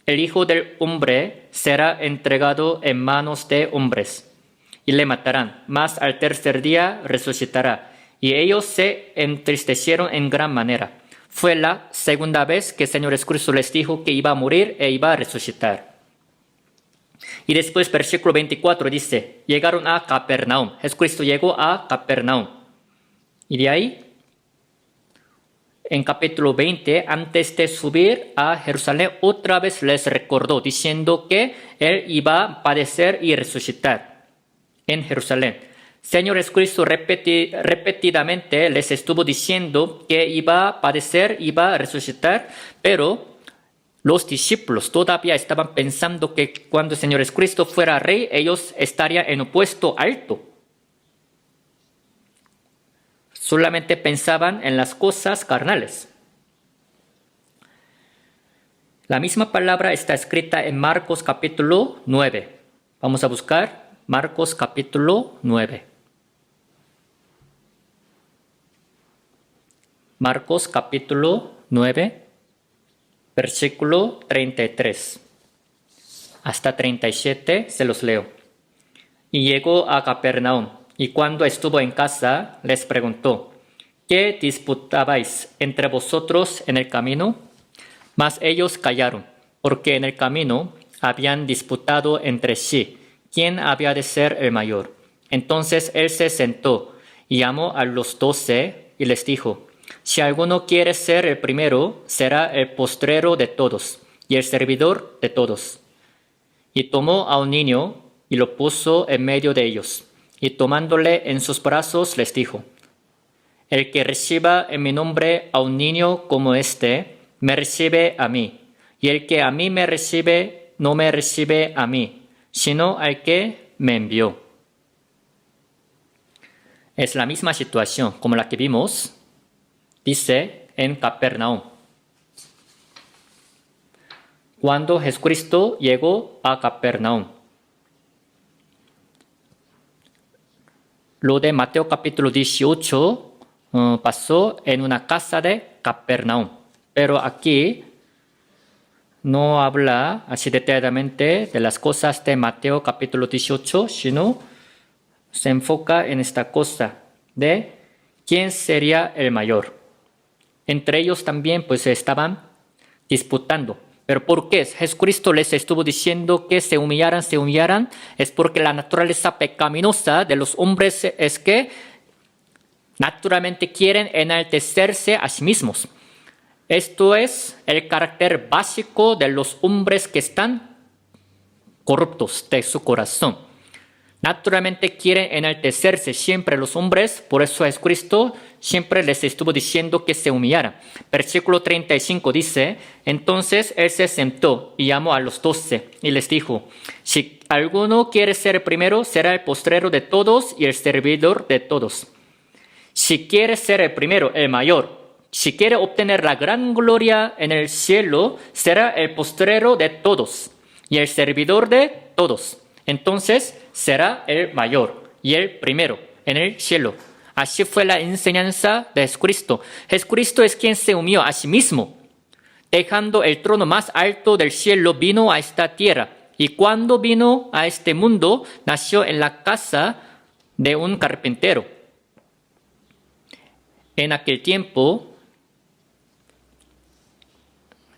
el Hijo del Hombre será entregado en manos de hombres, y le matarán, mas al tercer día resucitará. Y ellos se entristecieron en gran manera. Fue la segunda vez que el Señor Jesucristo les dijo que iba a morir e iba a resucitar. Y después, versículo 24 dice: llegaron a Capernaum. Jesucristo llegó a Capernaum. Y de ahí, en capítulo 20, antes de subir a Jerusalén, otra vez les recordó, diciendo que Él iba a padecer y resucitar en Jerusalén. Señor Jesucristo repetidamente les estuvo diciendo que iba a padecer, iba a resucitar, pero los discípulos todavía estaban pensando que cuando el Señor Jesucristo fuera rey, ellos estarían en un puesto alto. Solamente pensaban en las cosas carnales. La misma palabra está escrita en Marcos capítulo 9. Vamos a buscar Marcos capítulo 9. Marcos capítulo 9, versículo 33 hasta 37, se los leo. Y llegó a Capernaum, y cuando estuvo en casa, les preguntó: ¿qué disputabais entre vosotros en el camino? Mas ellos callaron, porque en el camino habían disputado entre sí quién había de ser el mayor. Entonces él se sentó y llamó a los 12 y les dijo: si alguno quiere ser el primero, será el postrero de todos y el servidor de todos. Y tomó a un niño y lo puso en medio de ellos, y tomándole en sus brazos les dijo: el que reciba en mi nombre a un niño como este, me recibe a mí, y el que a mí me recibe, no me recibe a mí, sino al que me envió. Es la misma situación como la que vimos, dice, en Capernaum. Cuando Jesucristo llegó a Capernaum. Lo de Mateo capítulo 18 pasó en una casa de Capernaum. Pero aquí no habla así detalladamente de las cosas de Mateo capítulo 18, sino se enfoca en esta cosa de quién sería el mayor. Entre ellos también pues estaban disputando. ¿Pero por qué? Jesucristo les estuvo diciendo que se humillaran. Es porque la naturaleza pecaminosa de los hombres es que naturalmente quieren enaltecerse a sí mismos. Esto es el carácter básico de los hombres que están corruptos de su corazón. Naturalmente quieren enaltecerse siempre los hombres, por eso Jesucristo siempre les estuvo diciendo que se humillaran. Versículo 35 dice: entonces él se sentó y llamó a los 12 y les dijo: si alguno quiere ser el primero, será el postrero de todos y el servidor de todos. Si quiere ser el primero, el mayor, si quiere obtener la gran gloria en el cielo, será el postrero de todos y el servidor de todos. Entonces será el mayor y el primero en el cielo. Así fue la enseñanza de Jesucristo. Jesucristo es quien se humilló a sí mismo. Dejando el trono más alto del cielo, vino a esta tierra. Y cuando vino a este mundo, nació en la casa de un carpintero. En aquel tiempo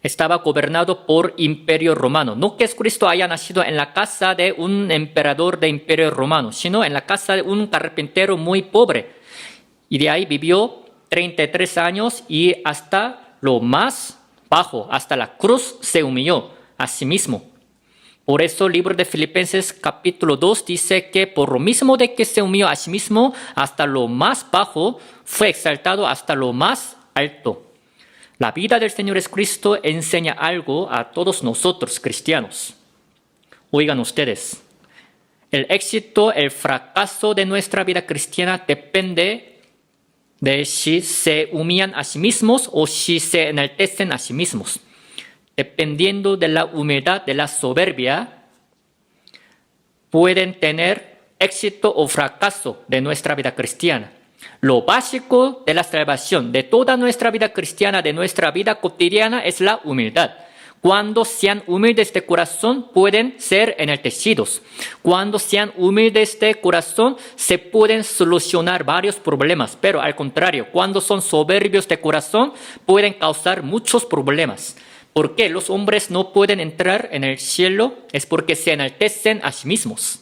estaba gobernado por Imperio Romano. No que Jesucristo haya nacido en la casa de un emperador de Imperio Romano, sino en la casa de un carpintero muy pobre. Y de ahí vivió 33 años y hasta lo más bajo, hasta la cruz, se humilló a sí mismo. Por eso el libro de Filipenses capítulo 2 dice que por lo mismo de que se humilló a sí mismo hasta lo más bajo, fue exaltado hasta lo más alto. La vida del Señor Jesucristo enseña algo a todos nosotros cristianos. Oigan ustedes, el éxito, el fracaso de nuestra vida cristiana depende de si se humillan a sí mismos o si se enaltecen a sí mismos. dependiendo de la humildad, de la soberbia, pueden tener éxito o fracaso de nuestra vida cristiana. Lo básico de la salvación, de toda nuestra vida cristiana, de nuestra vida cotidiana, es la humildad. Cuando sean humildes de corazón, pueden ser enaltecidos. Cuando sean humildes de corazón, se pueden solucionar varios problemas. Pero al contrario, cuando son soberbios de corazón, pueden causar muchos problemas. ¿Por qué los hombres no pueden entrar en el cielo? Es porque se enaltecen a sí mismos.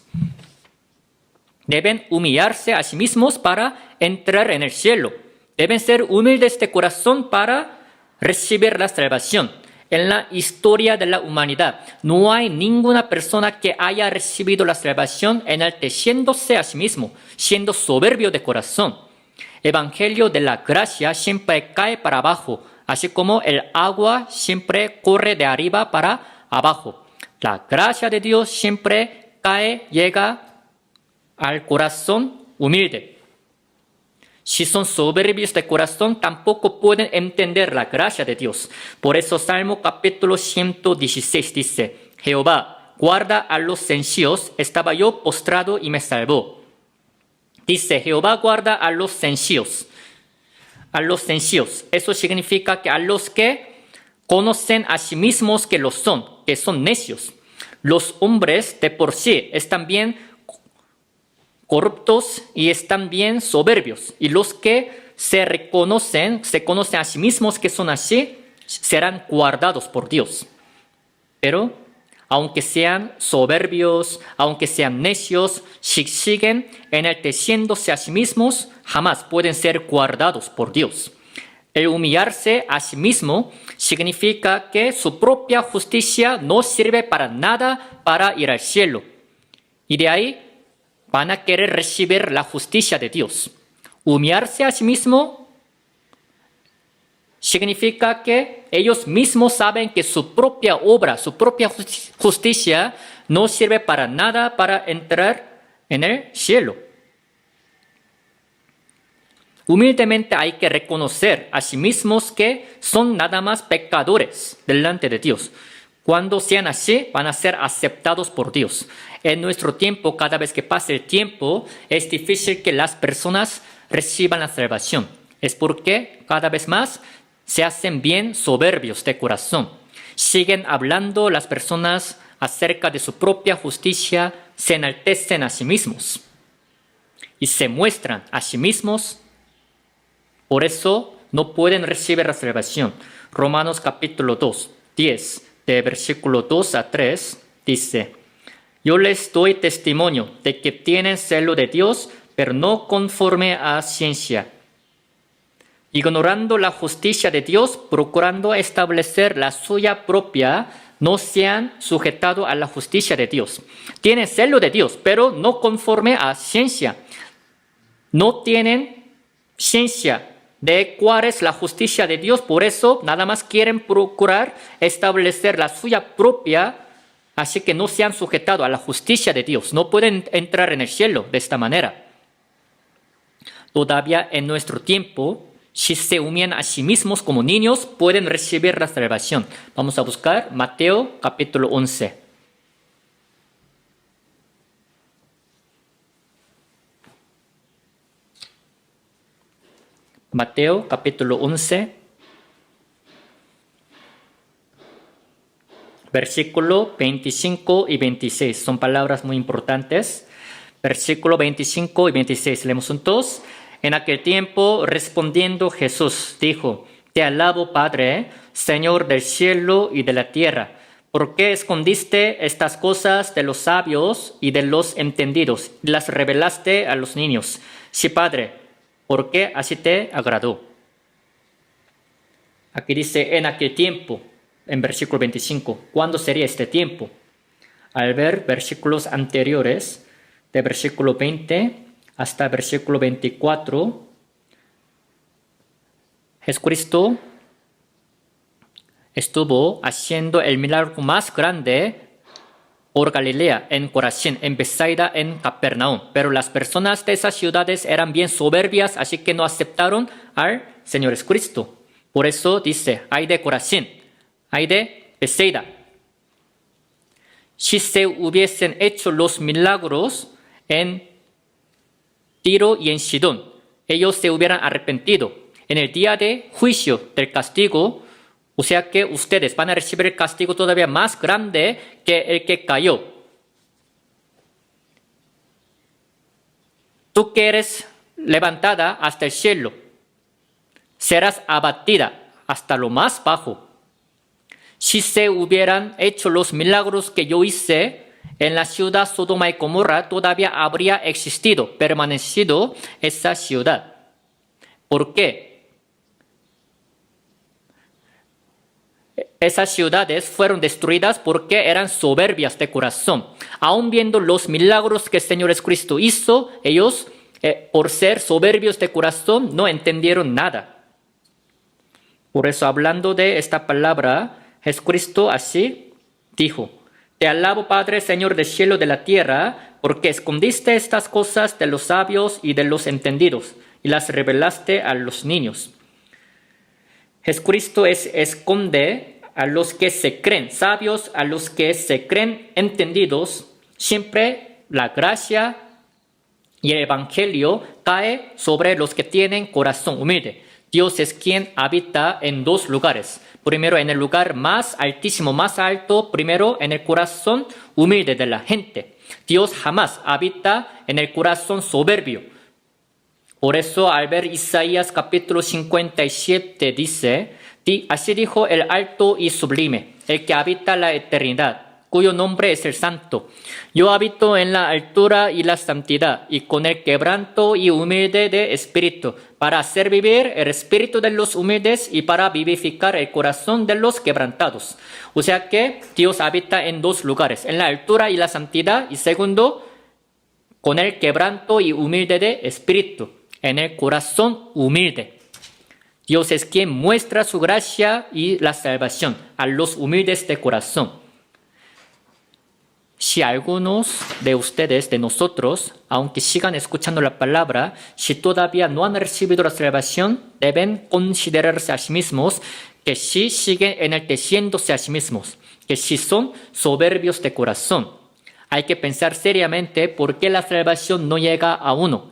Deben humillarse a sí mismos para entrar en el cielo. Deben ser humildes de corazón para recibir la salvación. En la historia de la humanidad, no hay ninguna persona que haya recibido la salvación enalteciéndose a sí mismo, siendo soberbio de corazón. Evangelio de la gracia siempre cae para abajo, así como el agua siempre corre de arriba para abajo. La gracia de Dios siempre llega al corazón humilde. Si son soberbios de corazón, tampoco pueden entender la gracia de Dios. Por eso Salmo capítulo 116 dice, Jehová, guarda a los sencillos, estaba yo postrado y me salvó. Dice, Jehová guarda a los sencillos. A los sencillos. Eso significa que a los que conocen a sí mismos que son necios. Los hombres de por sí están bien corruptos y están bien soberbios. Y los que se conocen a sí mismos que son así, serán guardados por Dios. Pero, aunque sean soberbios, aunque sean necios, si siguen enalteciéndose a sí mismos, jamás pueden ser guardados por Dios. El humillarse a sí mismo significa que su propia justicia no sirve para nada para ir al cielo. Y de ahí van a querer recibir la justicia de Dios. Humillarse a sí mismo significa que ellos mismos saben que su propia obra, su propia justicia no sirve para nada para entrar en el cielo. Humildemente hay que reconocer a sí mismos que son nada más pecadores delante de Dios. Cuando sean así, van a ser aceptados por Dios. En nuestro tiempo, cada vez que pase el tiempo, es difícil que las personas reciban la salvación. Es porque cada vez más se hacen bien soberbios de corazón. Siguen hablando las personas acerca de su propia justicia, se enaltecen a sí mismos y se muestran a sí mismos. Por eso no pueden recibir la salvación. Romanos capítulo 2, 10. De versículo 2 a 3, dice, yo les doy testimonio de que tienen celo de Dios, pero no conforme a ciencia. Ignorando la justicia de Dios, procurando establecer la suya propia, no se han sujetado a la justicia de Dios. Tienen celo de Dios, pero no conforme a ciencia. No tienen ciencia de cuál es la justicia de Dios, por eso nada más quieren procurar establecer la suya propia, así que no se han sujetado a la justicia de Dios. No pueden entrar en el cielo de esta manera. Todavía en nuestro tiempo, si se humillan a sí mismos como niños, pueden recibir la salvación. Vamos a buscar Mateo capítulo 11. Mateo capítulo 11, versículo 25 y 26. Son palabras muy importantes. Versículo 25 y 26. Leemos juntos. En aquel tiempo, respondiendo Jesús, dijo, te alabo, Padre, Señor del cielo y de la tierra. ¿Por qué escondiste estas cosas de los sabios y de los entendidos y las revelaste a los niños? Sí, Padre, porque así te agradó. Aquí dice en aquel tiempo, en versículo 25. ¿Cuándo sería este tiempo? Al ver versículos anteriores, de versículo 20 hasta versículo 24, Jesucristo estuvo haciendo el milagro más grande por Galilea, en Corazín, en Betsaida, en Capernaum. Pero las personas de esas ciudades eran bien soberbias, así que no aceptaron al Señor Jesucristo. Por eso dice, ay de Corazín, ay de Bethsaida. Si se hubiesen hecho los milagros en Tiro y en Sidón, ellos se hubieran arrepentido. En el día de juicio del castigo, o sea que ustedes van a recibir el castigo todavía más grande que el que cayó. Tú que eres levantada hasta el cielo, serás abatida hasta lo más bajo. Si se hubieran hecho los milagros que yo hice en la ciudad Sodoma y Gomorra, todavía habría existido, permanecido esa ciudad. ¿Por qué? Esas ciudades fueron destruidas porque eran soberbias de corazón. Aun viendo los milagros que el Señor Jesucristo hizo, ellos, por ser soberbios de corazón, no entendieron nada. Por eso, hablando de esta palabra, Jesucristo así dijo: Te alabo, Padre, Señor del cielo y de la tierra, porque escondiste estas cosas de los sabios y de los entendidos, y las revelaste a los niños. Jesucristo esconde a los que se creen sabios, a los que se creen entendidos. Siempre la gracia y el evangelio cae sobre los que tienen corazón humilde. Dios es quien habita en dos lugares. Primero en el lugar más altísimo, más alto, primero en el corazón humilde de la gente. Dios jamás habita en el corazón soberbio. Por eso al ver Isaías capítulo 57 dice: Así dijo el alto y sublime, el que habita la eternidad, cuyo nombre es el Santo. Yo habito en la altura y la santidad, y con el quebranto y humilde de espíritu, para hacer vivir el espíritu de los humildes y para vivificar el corazón de los quebrantados. O sea que Dios habita en dos lugares, en la altura y la santidad, y segundo, con el quebranto y humilde de espíritu, en el corazón humilde. Dios es quien muestra su gracia y la salvación a los humildes de corazón. Si algunos de ustedes, de nosotros, aunque sigan escuchando la palabra, si todavía no han recibido la salvación, deben considerarse a sí mismos que sí siguen enalteciéndose a sí mismos, que sí son soberbios de corazón. Hay que pensar seriamente por qué la salvación no llega a uno.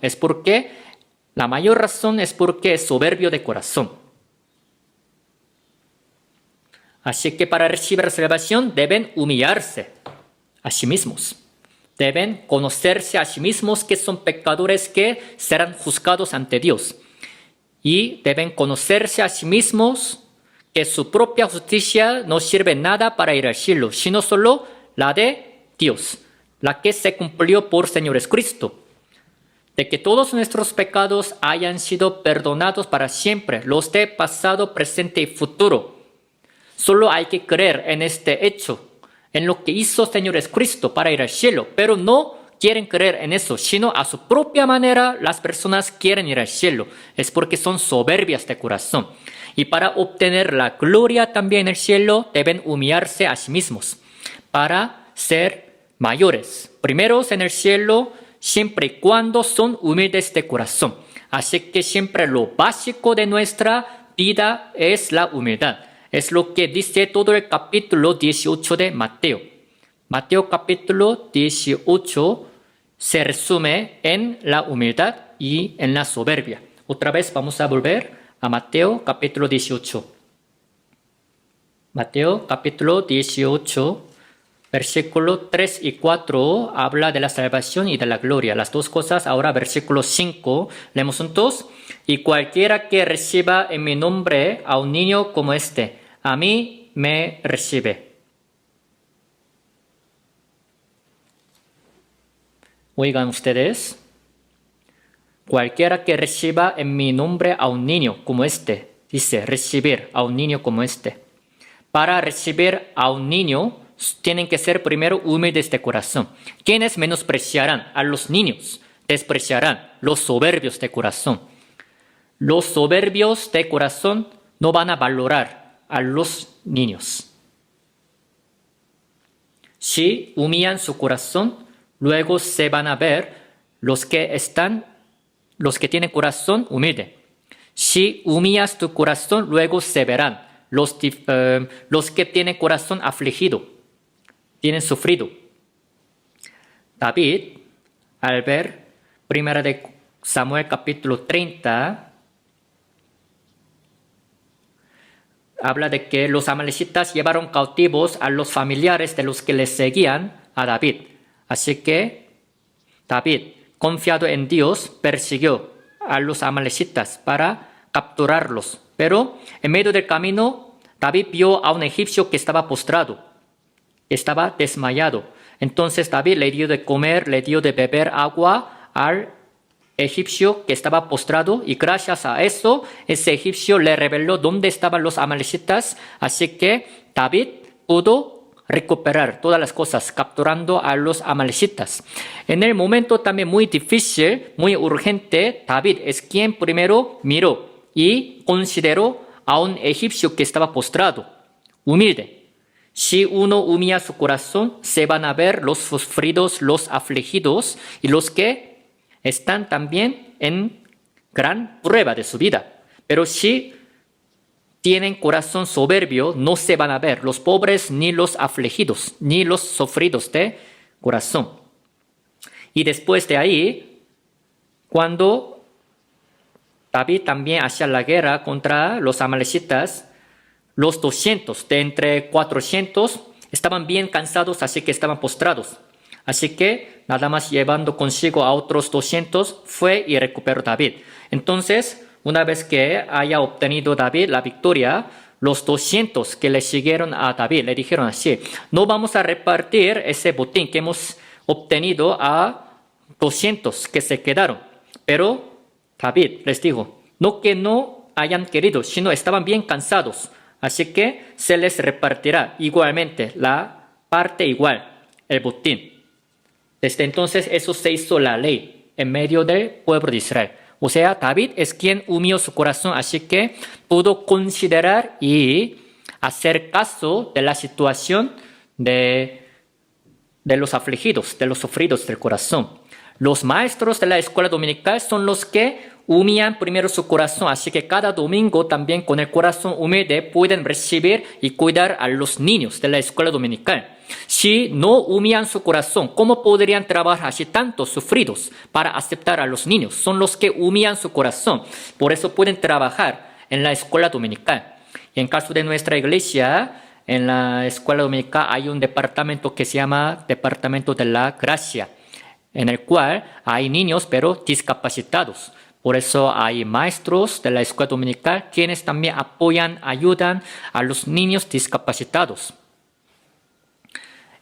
La mayor razón es porque es soberbio de corazón. Así que para recibir la salvación deben humillarse a sí mismos. Deben conocerse a sí mismos que son pecadores que serán juzgados ante Dios. Y deben conocerse a sí mismos que su propia justicia no sirve nada para ir al cielo, sino solo la de Dios, la que se cumplió por Señor Jesucristo. De que todos nuestros pecados hayan sido perdonados para siempre, los de pasado, presente y futuro. Solo hay que creer en este hecho, en lo que hizo Señor Jesucristo para ir al cielo, pero no quieren creer en eso, sino a su propia manera las personas quieren ir al cielo. Es porque son soberbias de corazón. Y para obtener la gloria también en el cielo, deben humillarse a sí mismos para ser mayores, primeros en el cielo, siempre y cuando son humildes de corazón. Así que siempre lo básico de nuestra vida es la humildad. Es lo que dice todo el capítulo 18 de Mateo. Mateo capítulo 18 se resume en la humildad y en la soberbia. Otra vez vamos a volver a Mateo capítulo 18. Mateo capítulo 18. Versículo 3 y 4 habla de la salvación y de la gloria. Las dos cosas. Ahora versículo 5. Leemos juntos. Y cualquiera que reciba en mi nombre a un niño como este, a mí me recibe. Oigan ustedes. Cualquiera que reciba en mi nombre a un niño como este. Dice recibir a un niño como este. Para recibir a un niño tienen que ser primero humildes de corazón. ¿Quiénes menospreciarán a los niños? Despreciarán los soberbios de corazón. Los soberbios de corazón no van a valorar a los niños. Si humillan su corazón, luego se van a ver los que tienen corazón humilde. Si humillas tu corazón, luego se verán los que tienen corazón afligido, tienen sufrido. David, al ver 1 de Samuel capítulo 30, habla de que los amalecitas llevaron cautivos a los familiares de los que les seguían a David. Así que David, confiado en Dios, persiguió a los amalecitas para capturarlos. Pero en medio del camino, David vio a un egipcio que estaba postrado, estaba desmayado. Entonces David le dio de comer, le dio de beber agua al egipcio que estaba postrado, y gracias a eso, ese egipcio le reveló dónde estaban los amalecitas. Así que David pudo recuperar todas las cosas, capturando a los amalecitas. En el momento también muy difícil, muy urgente, David es quien primero miró y consideró a un egipcio que estaba postrado, humilde. Si uno humilla su corazón, se van a ver los sufridos, los afligidos y los que están también en gran prueba de su vida. Pero si tienen corazón soberbio, no se van a ver los pobres, ni los afligidos, ni los sufridos de corazón. Y después de ahí, cuando David también hacía la guerra contra los amalecitas, los 200 de entre 400 estaban bien cansados, así que estaban postrados. Así que nada más llevando consigo a otros 200, fue y recuperó David. Entonces, una vez que haya obtenido David la victoria, los 200 que le siguieron a David le dijeron así: no vamos a repartir ese botín que hemos obtenido a 200 que se quedaron. Pero David les dijo, no que no hayan querido, sino estaban bien cansados. Así que se les repartirá igualmente la parte igual, el botín. Desde entonces eso se hizo la ley en medio del pueblo de Israel. O sea, David es quien humilló su corazón, así que pudo considerar y hacer caso de la situación de los afligidos, de los sufridos del corazón. Los maestros de la escuela dominical son los que humillan primero su corazón, así que cada domingo también con el corazón humilde pueden recibir y cuidar a los niños de la escuela dominical. Si no humillan su corazón, ¿cómo podrían trabajar así tantos sufridos para aceptar a los niños? Son los que humillan su corazón, por eso pueden trabajar en la escuela dominical. Y en caso de nuestra iglesia, en la escuela dominical hay un departamento que se llama Departamento de la Gracia, en el cual hay niños pero discapacitados. Por eso hay maestros de la escuela dominical quienes también apoyan, ayudan a los niños discapacitados.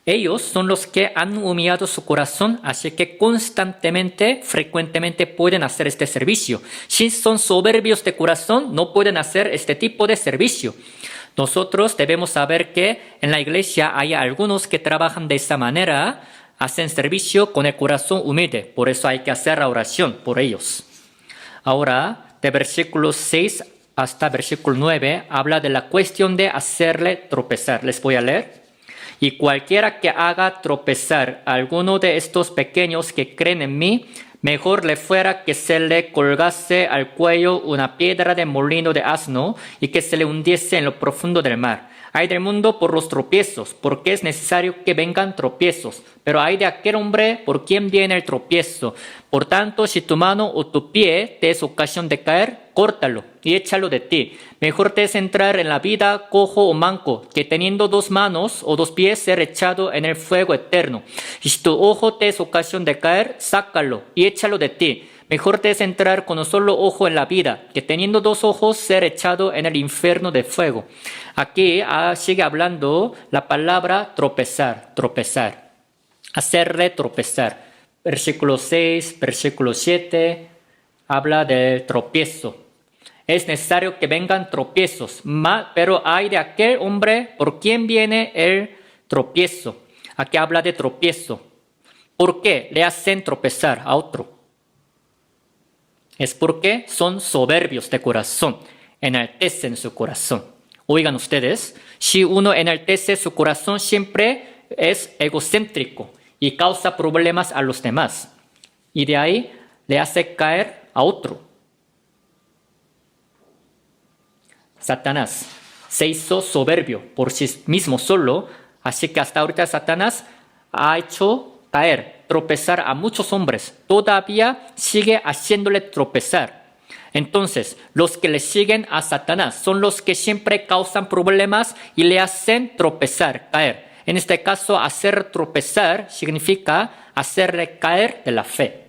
Ellos son los que han humillado su corazón, así que constantemente, frecuentemente pueden hacer este servicio. Si son soberbios de corazón, no pueden hacer este tipo de servicio. Nosotros debemos saber que en la iglesia hay algunos que trabajan de esa manera, hacen servicio con el corazón humilde. Por eso hay que hacer la oración por ellos. Ahora, de versículo 6 hasta versículo 9, habla de la cuestión de hacerle tropezar. Les voy a leer. Y cualquiera que haga tropezar a alguno de estos pequeños que creen en mí, mejor le fuera que se le colgase al cuello una piedra de molino de asno y que se le hundiese en lo profundo del mar. Hay del mundo por los tropiezos, porque es necesario que vengan tropiezos. Pero hay de aquel hombre por quien viene el tropiezo. Por tanto, si tu mano o tu pie te es ocasión de caer, córtalo y échalo de ti. Mejor te es entrar en la vida cojo o manco, que teniendo 2 manos o 2 pies ser echado en el fuego eterno. Y si tu ojo te es ocasión de caer, sácalo y échalo de ti. Mejor te es entrar con un solo ojo en la vida, que teniendo 2 ojos ser echado en el infierno de fuego. Aquí sigue hablando la palabra tropezar, tropezar. Hacerle tropezar. Versículo 6, versículo 7, habla del tropiezo. Es necesario que vengan tropiezos, pero hay de aquel hombre por quien viene el tropiezo. Aquí habla de tropiezo. ¿Por qué le hacen tropezar a otro? Es porque son soberbios de corazón, enaltecen su corazón. Oigan ustedes, si uno enaltece su corazón siempre es egocéntrico y causa problemas a los demás. Y de ahí le hace caer a otro. Satanás. se hizo soberbio por sí mismo solo, así que hasta ahorita Satanás ha hecho caer, tropezar a muchos hombres. Todavía sigue haciéndole tropezar. Entonces, los que le siguen a Satanás son los que siempre causan problemas y le hacen tropezar, caer. En este caso, hacer tropezar significa hacerle caer de la fe.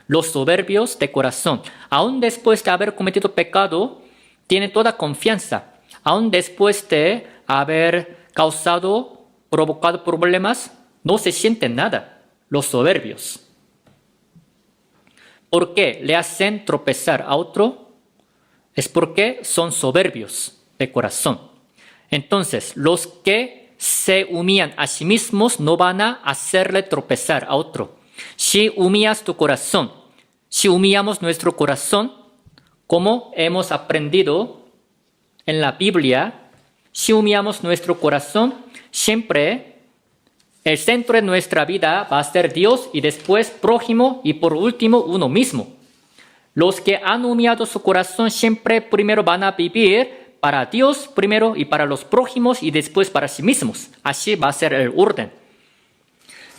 Los soberbios de corazón, aun después de haber cometido pecado, tienen toda confianza. Aun después de haber provocado problemas, no se sienten nada. Los soberbios. ¿Por qué le hacen tropezar a otro? Es porque son soberbios de corazón. Entonces, los que se humillan a sí mismos no van a hacerle tropezar a otro. Si humillas tu corazón, si humillamos nuestro corazón, como hemos aprendido en la Biblia, si humillamos nuestro corazón, siempre el centro de nuestra vida va a ser Dios y después prójimo y por último uno mismo. Los que han humillado su corazón siempre primero van a vivir para Dios primero y para los prójimos y después para sí mismos. Así va a ser el orden.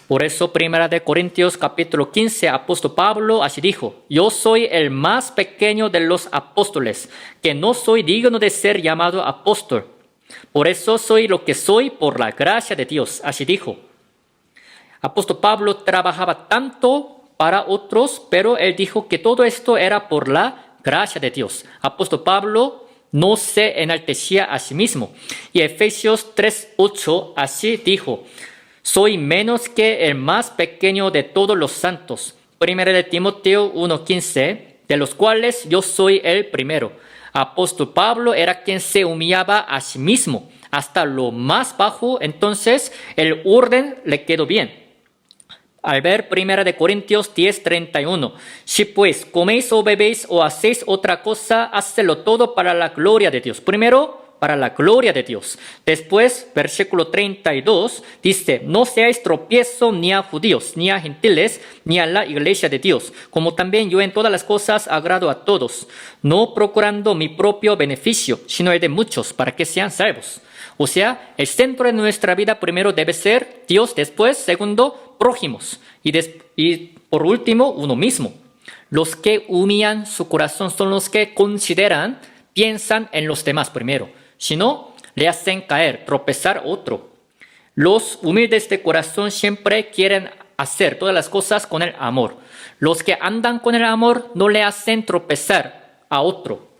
Por eso, 1 Corintios capítulo 15, apóstol Pablo así dijo: yo soy el más pequeño de los apóstoles, que no soy digno de ser llamado apóstol. Por eso soy lo que soy por la gracia de Dios. Así dijo. Apóstol Pablo trabajaba tanto para otros, pero él dijo que todo esto era por la gracia de Dios. Apóstol Pablo no se enaltecía a sí mismo. Y Efesios 3:8 así dijo: soy menos que el más pequeño de todos los santos. 1 Timoteo 1:15, de los cuales yo soy el primero. Apóstol Pablo era quien se humillaba a sí mismo hasta lo más bajo, entonces el orden le quedó bien. Al ver 1 Corintios 10:31, si pues coméis o bebéis o hacéis otra cosa, hacedlo todo para la gloria de Dios. Primero, para la gloria de Dios. Después, versículo 32, dice: no seáis tropiezo ni a judíos, ni a gentiles, ni a la iglesia de Dios, como también yo en todas las cosas agrado a todos, no procurando mi propio beneficio, sino el de muchos, para que sean salvos. O sea, el centro de nuestra vida primero debe ser Dios, después, segundo, prójimos, y por último, uno mismo. Los que humillan su corazón son los que piensan en los demás primero. Si no, le hacen caer, tropezar a otro. Los humildes de corazón siempre quieren hacer todas las cosas con el amor. Los que andan con el amor no le hacen tropezar a otro.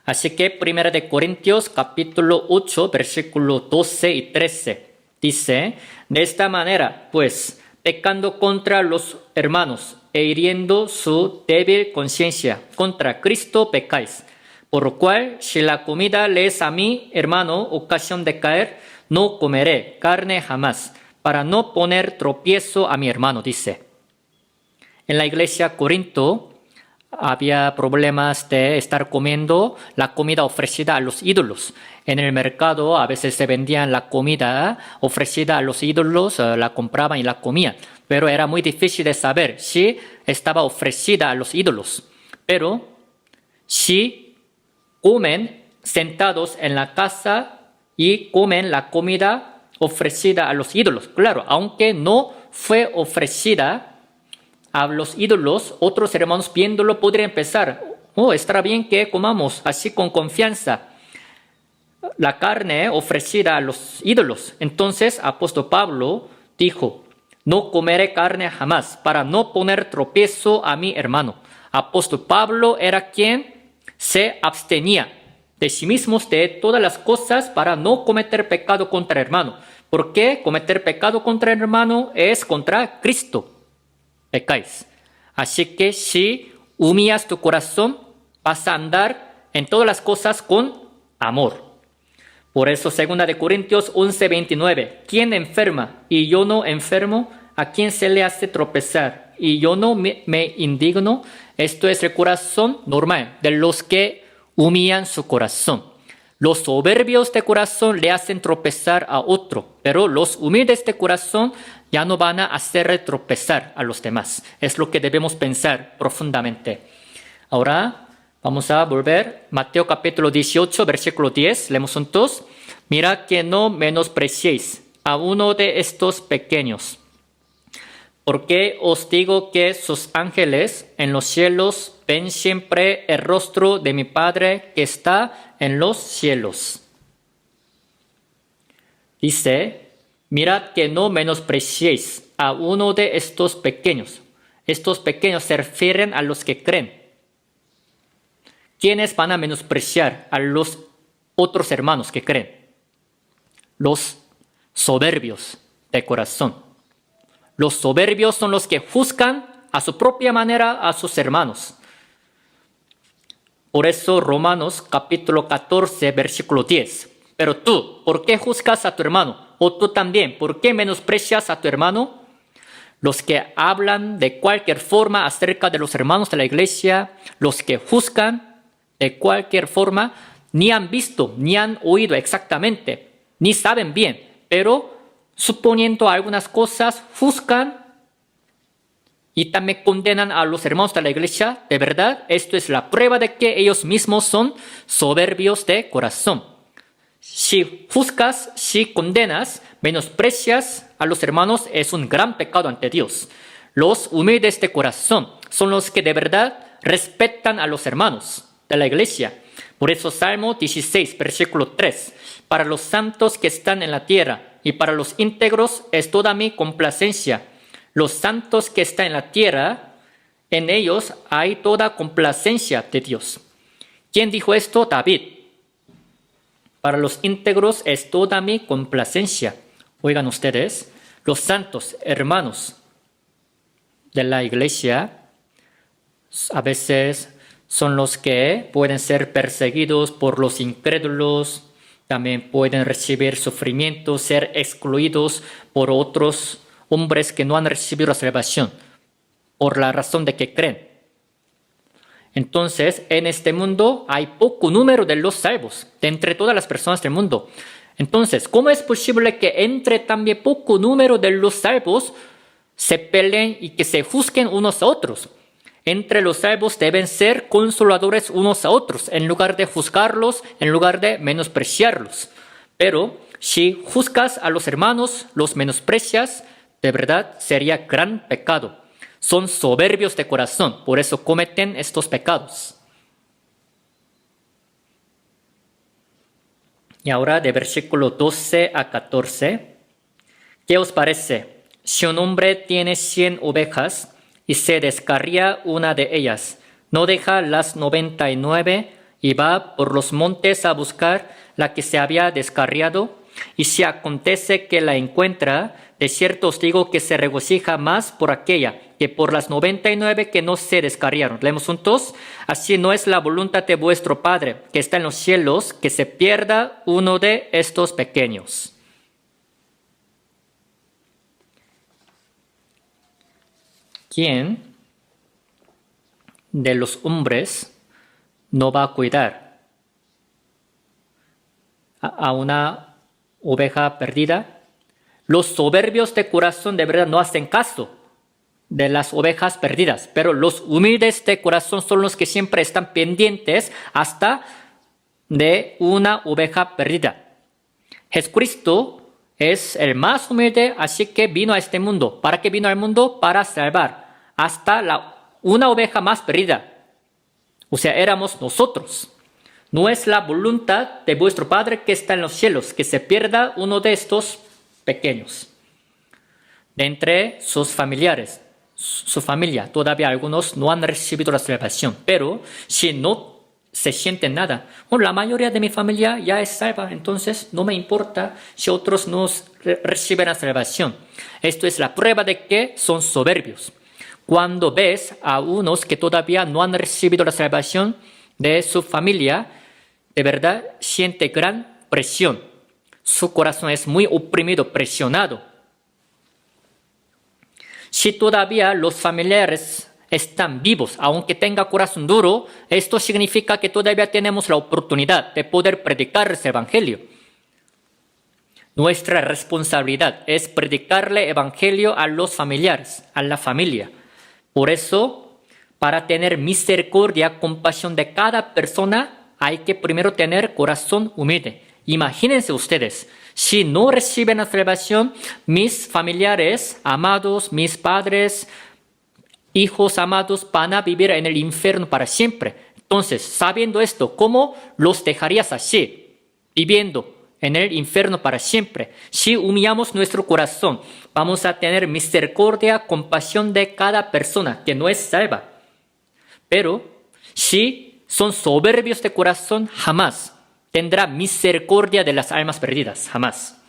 Así que 1 Corintios capítulo 8, versículo 12 y 13 dice: de esta manera, pues, pecando contra los hermanos e hiriendo su débil conciencia, contra Cristo pecáis. Por lo cual, si la comida le es a mi hermano ocasión de caer, no comeré carne jamás, para no poner tropiezo a mi hermano, dice. En la iglesia Corinto había problemas de estar comiendo la comida ofrecida a los ídolos. En el mercado a veces se vendían la comida ofrecida a los ídolos, la compraban y la comían. Pero era muy difícil de saber si estaba ofrecida a los ídolos. Pero si comen sentados en la casa y comen la comida ofrecida a los ídolos, claro, aunque no fue ofrecida a los ídolos, otros hermanos viéndolo podrían pensar: estará bien que comamos así con confianza la carne ofrecida a los ídolos. Entonces, apóstol Pablo dijo: no comeré carne jamás, para no poner tropiezo a mi hermano. Apóstol Pablo era quien se abstenía de sí mismo de todas las cosas para no cometer pecado contra el hermano. Porque cometer pecado contra el hermano es contra Cristo. Pecáis. Así que si humillas tu corazón, vas a andar en todas las cosas con amor. Por eso, 2 Corintios 11:29, ¿quién enferma y yo no enfermo? ¿A quién se le hace tropezar y yo no me indigno? Esto es el corazón normal de los que humillan su corazón. Los soberbios de corazón le hacen tropezar a otro, pero los humildes de corazón ya no van a hacerle tropezar a los demás. Es lo que debemos pensar profundamente. Ahora Vamos a volver. Mateo capítulo 18, versículo 10. Leemos juntos. Mirad que no menospreciéis a uno de estos pequeños. Porque os digo que sus ángeles en los cielos ven siempre el rostro de mi Padre que está en los cielos. Dice, mirad que no menospreciéis a uno de estos pequeños. Estos pequeños se refieren a los que creen. ¿Quiénes van a menospreciar a los otros hermanos que creen? Los soberbios de corazón. Los soberbios son los que juzgan a su propia manera a sus hermanos. Por eso Romanos capítulo 14, versículo 10. Pero tú, ¿por qué juzgas a tu hermano? O tú también, ¿por qué menosprecias a tu hermano? Los que hablan de cualquier forma acerca de los hermanos de la iglesia, los que juzgan de cualquier forma, ni han visto, ni han oído exactamente, ni saben bien, pero suponiendo algunas cosas, juzgan y también condenan a los hermanos de la iglesia. De verdad, esto es la prueba de que ellos mismos son soberbios de corazón. Si juzgas, si condenas, menosprecias a los hermanos, es un gran pecado ante Dios. Los humildes de corazón son los que de verdad respetan a los hermanos de la iglesia. Por eso Salmo 16, versículo 3. Para los santos que están en la tierra y para los íntegros es toda mi complacencia. Los santos que están en la tierra, en ellos hay toda complacencia de Dios. ¿Quién dijo esto? David. Para los íntegros es toda mi complacencia. Oigan ustedes, los santos hermanos de la iglesia a veces son los que pueden ser perseguidos por los incrédulos, también pueden recibir sufrimiento, ser excluidos por otros hombres que no han recibido la salvación, por la razón de que creen. Entonces, en este mundo hay poco número de los salvos, de entre todas las personas del mundo. Entonces, ¿cómo es posible que entre también poco número de los salvos se peleen y que se juzguen unos a otros? Entre los salvos deben ser consoladores unos a otros, en lugar de juzgarlos, en lugar de menospreciarlos. Pero si juzgas a los hermanos, los menosprecias, de verdad sería gran pecado. Son soberbios de corazón, por eso cometen estos pecados. Y ahora de versículo 12 a 14. ¿Qué os parece? Si un hombre tiene 100 ovejas y se descarría una de ellas, ¿no deja las 99 y va por los montes a buscar la que se había descarriado? Y si acontece que la encuentra, de cierto os digo que se regocija más por aquella que por las 99 que no se descarriaron. Leemos juntos. Así no es la voluntad de vuestro Padre que está en los cielos, que se pierda uno de estos pequeños. ¿Quién de los hombres no va a cuidar a una oveja perdida? Los soberbios de corazón de verdad no hacen caso de las ovejas perdidas, pero los humildes de corazón son los que siempre están pendientes hasta de una oveja perdida. Jesucristo es el más humilde, así que vino a este mundo. ¿Para qué vino al mundo? Para salvar hasta una oveja más perdida. O sea, éramos nosotros. No es la voluntad de vuestro Padre que está en los cielos, que se pierda uno de estos pequeños. De entre sus familiares, su familia, todavía algunos no han recibido la salvación, pero si no se sienten nada, la mayoría de mi familia ya es salva, entonces no me importa si otros no reciben la salvación. Esto es la prueba de que son soberbios. Cuando ves a unos que todavía no han recibido la salvación de su familia, de verdad siente gran presión. Su corazón es muy oprimido, presionado. Si todavía los familiares están vivos, aunque tenga corazón duro, esto significa que todavía tenemos la oportunidad de poder predicar ese evangelio. Nuestra responsabilidad es predicarle evangelio a los familiares, a la familia. Por eso, Para tener misericordia, compasión de cada persona, hay que primero tener corazón humilde. Imagínense ustedes, si no reciben la salvación, mis familiares amados, mis padres, hijos amados, van a vivir en el infierno para siempre. Entonces, sabiendo esto, ¿cómo los dejarías así, viviendo en el infierno para siempre? Si humillamos nuestro corazón, vamos a tener misericordia, compasión de cada persona que no es salva. Pero si son soberbios de corazón, jamás tendrá misericordia de las almas perdidas, jamás.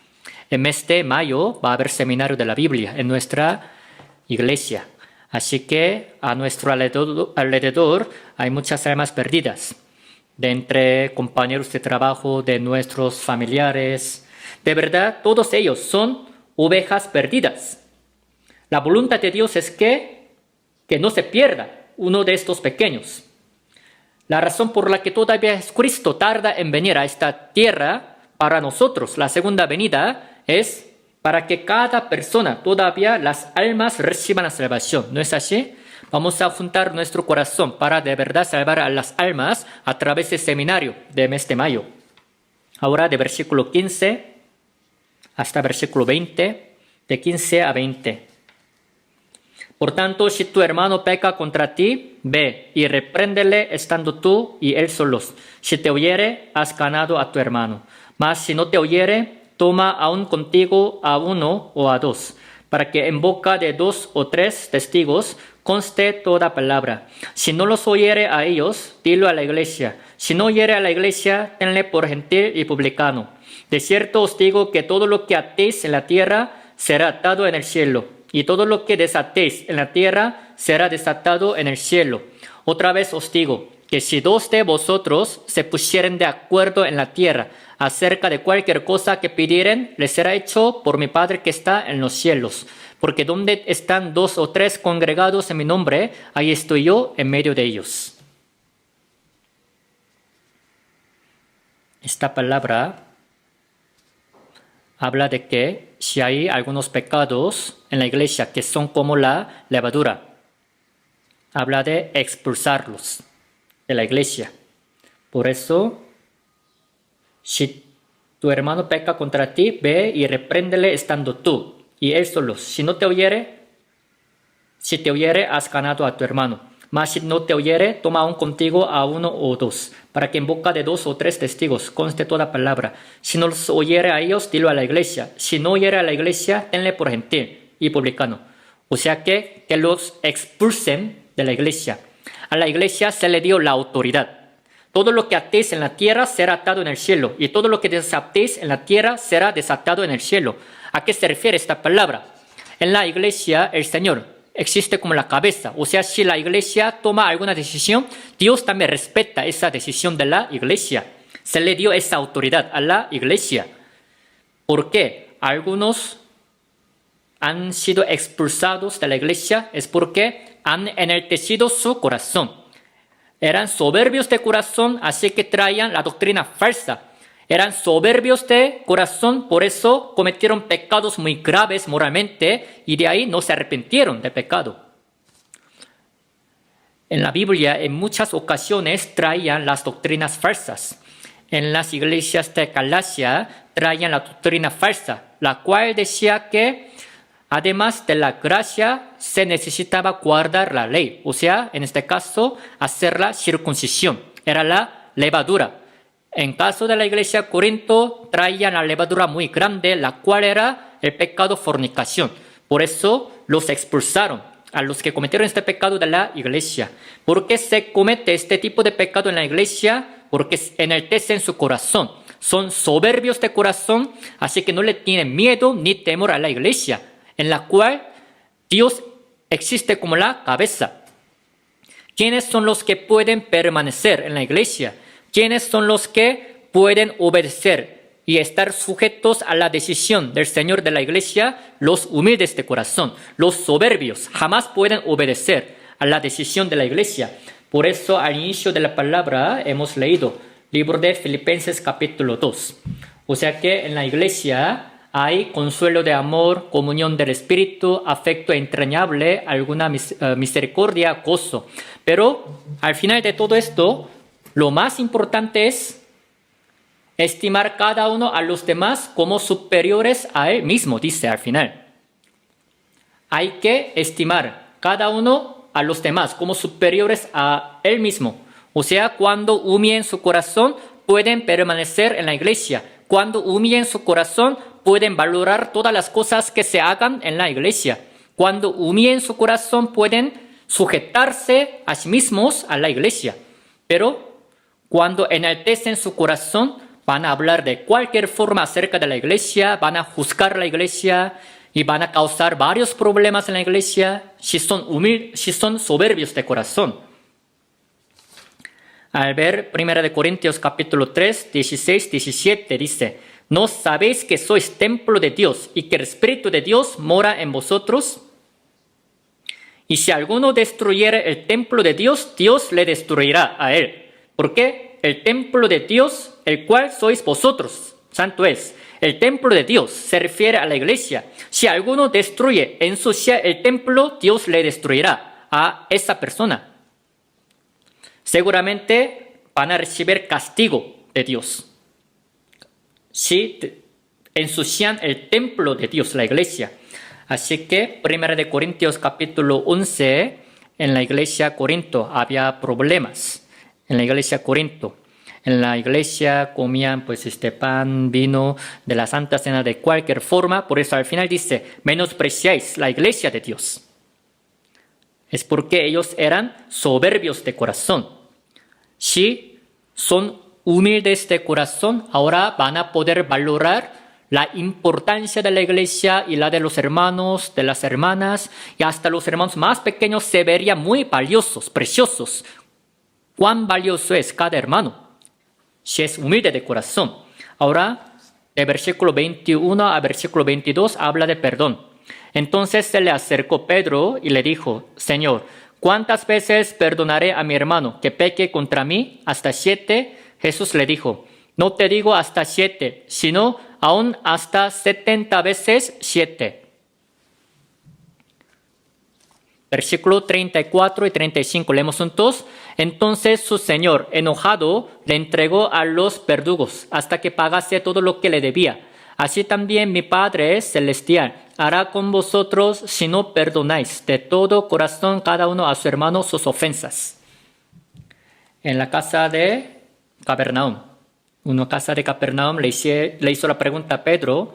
En mes de mayo va a haber seminario de la Biblia en nuestra iglesia. Así que a nuestro alrededor hay muchas almas perdidas, de entre compañeros de trabajo, de nuestros familiares. De verdad, todos ellos son ovejas perdidas. La voluntad de Dios es que no se pierda uno de estos pequeños. La razón por la que todavía Cristo tarda en venir a esta tierra para nosotros, la segunda venida, es para que cada persona, todavía las almas reciban la salvación. ¿No es así? Vamos a juntar nuestro corazón para de verdad salvar a las almas a través del seminario de mes de mayo. Ahora de versículo 15 hasta versículo 20, de 15 a 20. Por tanto, si tu hermano peca contra ti, ve y repréndele estando tú y él solos. Si te oyere, has ganado a tu hermano. Mas si no te oyere, toma aún contigo a uno o a dos, para que en boca de 2 o 3 testigos conste toda palabra. Si no los oyere a ellos, dilo a la iglesia. Si no oyere a la iglesia, tenle por gentil y publicano. De cierto os digo que todo lo que atéis en la tierra será atado en el cielo, y todo lo que desatéis en la tierra será desatado en el cielo. Otra vez os digo que si 2 de vosotros se pusieren de acuerdo en la tierra acerca de cualquier cosa que pidieren, les será hecho por mi Padre que está en los cielos. Porque donde están 2 o 3 congregados en mi nombre, ahí estoy yo en medio de ellos. Esta palabra habla de que si hay algunos pecados en la iglesia que son como la levadura, habla de expulsarlos de la iglesia. Por eso, si tu hermano peca contra ti, ve y repréndele estando tú y él solo. Si te oyere, has ganado a tu hermano. Mas si no te oyere, toma aún contigo a 1 o 2, para que en boca de 2 o 3 testigos conste toda palabra. Si no los oyere a ellos, dilo a la iglesia. Si no oyere a la iglesia, tenle por gentil y publicano. O sea que los expulsen de la iglesia. A la iglesia se le dio la autoridad. Todo lo que atéis en la tierra será atado en el cielo, y todo lo que desatéis en la tierra será desatado en el cielo. ¿A qué se refiere esta palabra? En la iglesia, el Señor existe como la cabeza. O sea, si la iglesia toma alguna decisión, Dios también respeta esa decisión de la iglesia. Se le dio esa autoridad a la iglesia. ¿Por qué? Algunos han sido expulsados de la iglesia, es porque han enaltecido su corazón. Eran soberbios de corazón, así que traían la doctrina falsa. Eran soberbios de corazón, por eso cometieron pecados muy graves moralmente y de ahí no se arrepintieron de pecado. En la Biblia, en muchas ocasiones traían las doctrinas falsas. En las iglesias de Galacia traían la doctrina falsa, la cual decía que además de la gracia se necesitaba guardar la ley. O sea, en este caso, hacer la circuncisión. Era la levadura. En caso de la iglesia de Corinto, traían la levadura muy grande, la cual era el pecado fornicación. Por eso los expulsaron a los que cometieron este pecado de la iglesia. ¿Por qué se comete este tipo de pecado en la iglesia? Porque enaltecen su corazón. Son soberbios de corazón, así que no le tienen miedo ni temor a la iglesia, en la cual Dios existe como la cabeza. ¿Quiénes son los que pueden permanecer en la iglesia? ¿Quiénes son los que pueden obedecer y estar sujetos a la decisión del Señor de la iglesia? Los humildes de corazón, los soberbios, jamás pueden obedecer a la decisión de la iglesia. Por eso al inicio de la palabra hemos leído libro de Filipenses capítulo 2. O sea que en la iglesia hay consuelo de amor, comunión del Espíritu, afecto entrañable, alguna misericordia, gozo. Pero al final de todo esto, lo más importante es estimar cada uno a los demás como superiores a él mismo, dice al final. Hay que estimar cada uno a los demás como superiores a él mismo. O sea, cuando humillen su corazón, pueden permanecer en la iglesia. Cuando humillen su corazón, pueden valorar todas las cosas que se hagan en la iglesia. Cuando humillen su corazón, pueden sujetarse a sí mismos a la iglesia. Pero cuando enaltecen su corazón, van a hablar de cualquier forma acerca de la iglesia, van a juzgar la iglesia y van a causar varios problemas en la iglesia si son soberbios de corazón. Al ver 1 Corintios capítulo 3, 16, 17 dice: ¿No sabéis que sois templo de Dios y que el Espíritu de Dios mora en vosotros? Y si alguno destruyere el templo de Dios, Dios le destruirá a él. ¿Por qué? El templo de Dios, el cual sois vosotros, santo es. El templo de Dios se refiere a la iglesia. Si alguno destruye, ensucia el templo, Dios le destruirá a esa persona. Seguramente van a recibir castigo de Dios si ensucian el templo de Dios, la iglesia. Así que 1 Corintios capítulo 11, en la iglesia Corinto había problemas. En la iglesia Corinto. En la iglesia comían pan, vino de la Santa Cena de cualquier forma. Por eso al final dice: menospreciáis la iglesia de Dios. Es porque ellos eran soberbios de corazón. Si son humildes de corazón, ahora van a poder valorar la importancia de la iglesia y la de los hermanos, de las hermanas, y hasta los hermanos más pequeños se verían muy valiosos, preciosos. ¿Cuán valioso es cada hermano si es humilde de corazón? Ahora, de versículo 21 a versículo 22 habla de perdón. Entonces se le acercó Pedro y le dijo: Señor, ¿cuántas veces perdonaré a mi hermano que peque contra mí? ¿Hasta 7? Jesús le dijo: no te digo hasta 7, sino aún hasta 70 veces 7. Versículo 34 y 35, leemos juntos. Entonces su señor, enojado, le entregó a los verdugos hasta que pagase todo lo que le debía. Así también mi Padre Celestial hará con vosotros si no perdonáis de todo corazón cada uno a su hermano sus ofensas. En la casa de Capernaum, una casa de Capernaum le hizo la pregunta a Pedro: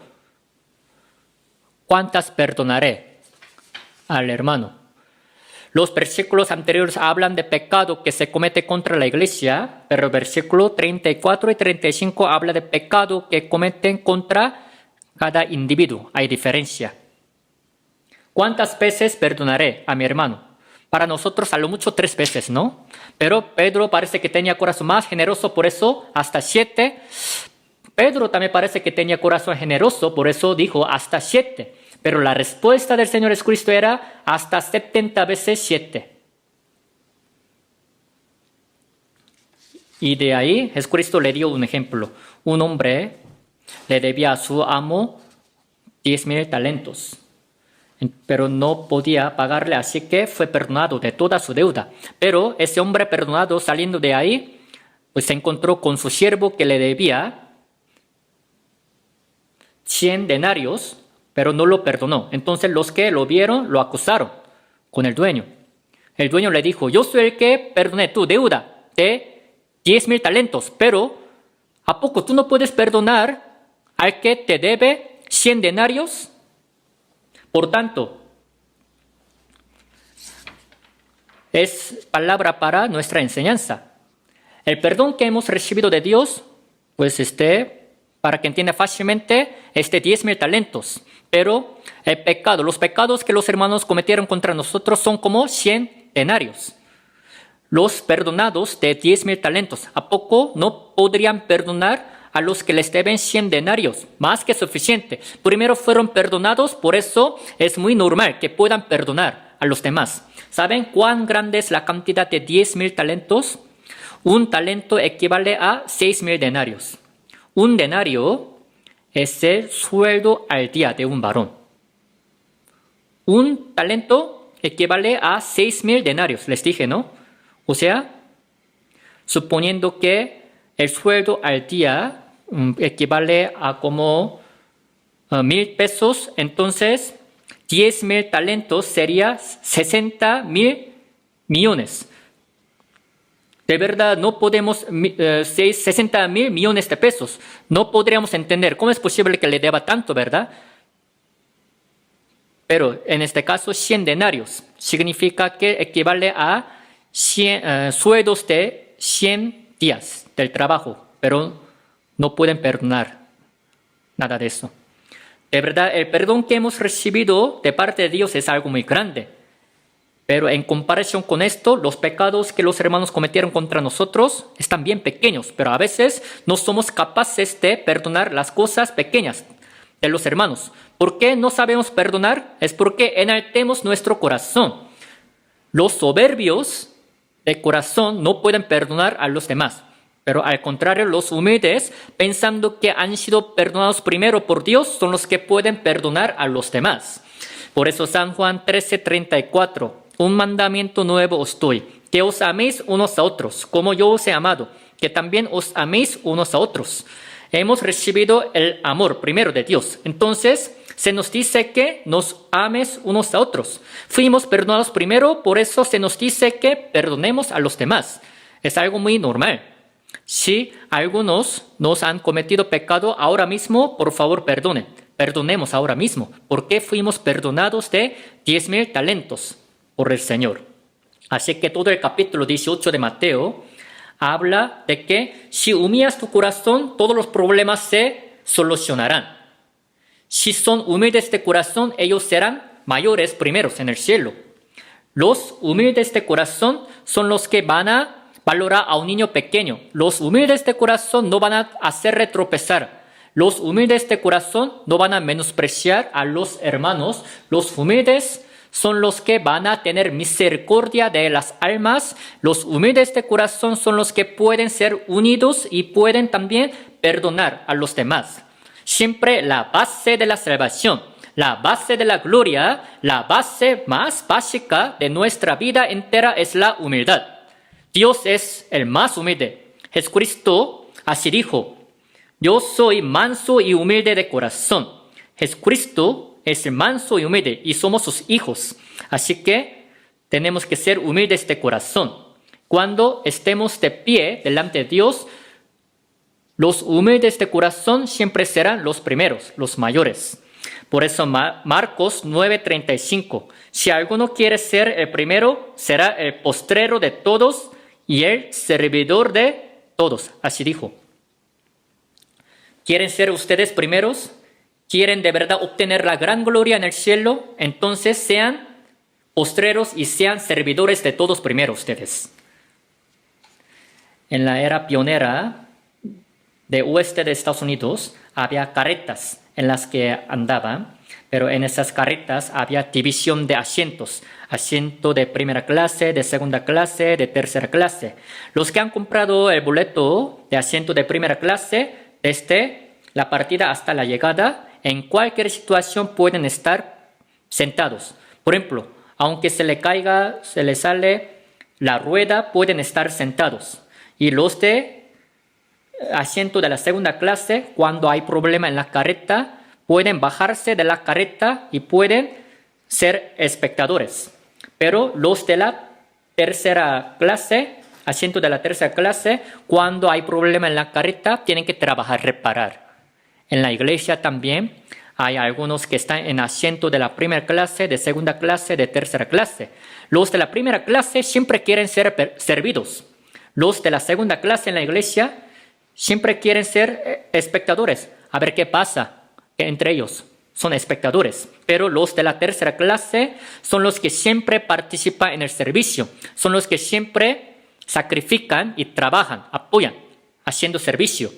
¿cuántas perdonaré al hermano? Los versículos anteriores hablan de pecado que se comete contra la iglesia, pero el versículo 34 y 35 habla de pecado que cometen contra cada individuo. Hay diferencia. ¿Cuántas veces perdonaré a mi hermano? Para nosotros a lo mucho 3 veces, ¿no? Pero Pedro parece que tenía corazón más generoso, por eso hasta 7. Pedro también parece que tenía corazón generoso, por eso dijo hasta 7. Pero la respuesta del Señor Jesucristo era hasta 70 veces 7. Y de ahí Jesucristo le dio un ejemplo. Un hombre le debía a su amo 10,000 talentos. Pero no podía pagarle, así que fue perdonado de toda su deuda. Pero ese hombre perdonado, saliendo de ahí, pues se encontró con su siervo que le debía 100 denarios, pero no lo perdonó. Entonces los que lo vieron lo acusaron con el dueño. El dueño le dijo: yo soy el que perdoné tu deuda de 10,000 talentos, pero ¿a poco tú no puedes perdonar al que te debe 100 denarios? Por tanto, es palabra para nuestra enseñanza. El perdón que hemos recibido de Dios, pues para que entienda fácilmente, 10,000 talentos. Pero el pecado, los pecados que los hermanos cometieron contra nosotros son como 100 denarios. Los perdonados de 10,000 talentos, ¿a poco no podrían perdonar a los que les deben 100 denarios? Más que suficiente. Primero fueron perdonados, por eso es muy normal que puedan perdonar a los demás. ¿Saben cuán grande es la cantidad de 10,000 talentos? Un talento equivale a 6,000 denarios. Un denario es el sueldo al día de un varón. Un talento equivale a 6,000 denarios, les dije, ¿no? O sea, suponiendo que el sueldo al día equivale a como 1,000 pesos, entonces 10,000 talentos sería 60,000 millones. De verdad, no podemos, 60,000 millones de pesos. No podríamos entender cómo es posible que le deba tanto, ¿verdad? Pero en este caso, 100 denarios significa que equivale a 100, sueldos de 100 días del trabajo, pero no pueden perdonar nada de eso. De verdad, el perdón que hemos recibido de parte de Dios es algo muy grande. Pero en comparación con esto, los pecados que los hermanos cometieron contra nosotros están bien pequeños, pero a veces no somos capaces de perdonar las cosas pequeñas de los hermanos. ¿Por qué no sabemos perdonar? Es porque enaltemos nuestro corazón. Los soberbios de corazón no pueden perdonar a los demás, pero al contrario, los humildes, pensando que han sido perdonados primero por Dios, son los que pueden perdonar a los demás. Por eso San Juan 13:34, un mandamiento nuevo os doy, que os améis unos a otros, como yo os he amado, que también os améis unos a otros. Hemos recibido el amor primero de Dios. Entonces, se nos dice que nos ames unos a otros. Fuimos perdonados primero, por eso se nos dice que perdonemos a los demás. Es algo muy normal. Si algunos nos han cometido pecado ahora mismo, por favor perdonen. Perdonemos ahora mismo, porque fuimos perdonados de 10,000 talentos por el Señor. Así que todo el capítulo 18 de Mateo habla de que si humillas tu corazón, todos los problemas se solucionarán. Si son humildes de corazón, ellos serán mayores primeros en el cielo. Los humildes de corazón son los que van a valorar a un niño pequeño. Los humildes de corazón no van a hacerle tropezar. Los humildes de corazón no van a menospreciar a los hermanos. Los humildes son los que van a tener misericordia de las almas. Los humildes de corazón son los que pueden ser unidos y pueden también perdonar a los demás. Siempre la base de la salvación, la base de la gloria, la base más básica de nuestra vida entera es la humildad. Dios es el más humilde. Jesucristo así dijo: yo soy manso y humilde de corazón. Jesucristo es el manso y humilde y somos sus hijos. Así que tenemos que ser humildes de corazón. Cuando estemos de pie delante de Dios, los humildes de corazón siempre serán los primeros, los mayores. Por eso Marcos 9:35. Si alguno quiere ser el primero, será el postrero de todos y el servidor de todos. Así dijo. ¿Quieren ser ustedes primeros? ¿Quieren de verdad obtener la gran gloria en el cielo? Entonces sean postreros y sean servidores de todos primero ustedes. En la era pionera de oeste de Estados Unidos había carretas en las que andaban, pero en esas carretas había división de asientos. Asiento de primera clase, de segunda clase, de tercera clase. Los que han comprado el boleto de asiento de primera clase, desde la partida hasta la llegada, en cualquier situación pueden estar sentados. Por ejemplo, aunque se le caiga, se le sale la rueda, pueden estar sentados. Y los de asiento de la segunda clase, cuando hay problema en la carreta, pueden bajarse de la carreta y pueden ser espectadores. Pero los de la tercera clase, asiento de la tercera clase, cuando hay problema en la carreta, tienen que trabajar, reparar. En la iglesia también hay algunos que están en asiento de la primera clase, de segunda clase, de tercera clase. Los de la primera clase siempre quieren ser servidos. Los de la segunda clase en la iglesia siempre quieren ser espectadores. A ver qué pasa entre ellos. Son espectadores. Pero los de la tercera clase son los que siempre participan en el servicio. Son los que siempre sacrifican y trabajan, apoyan, haciendo servicio.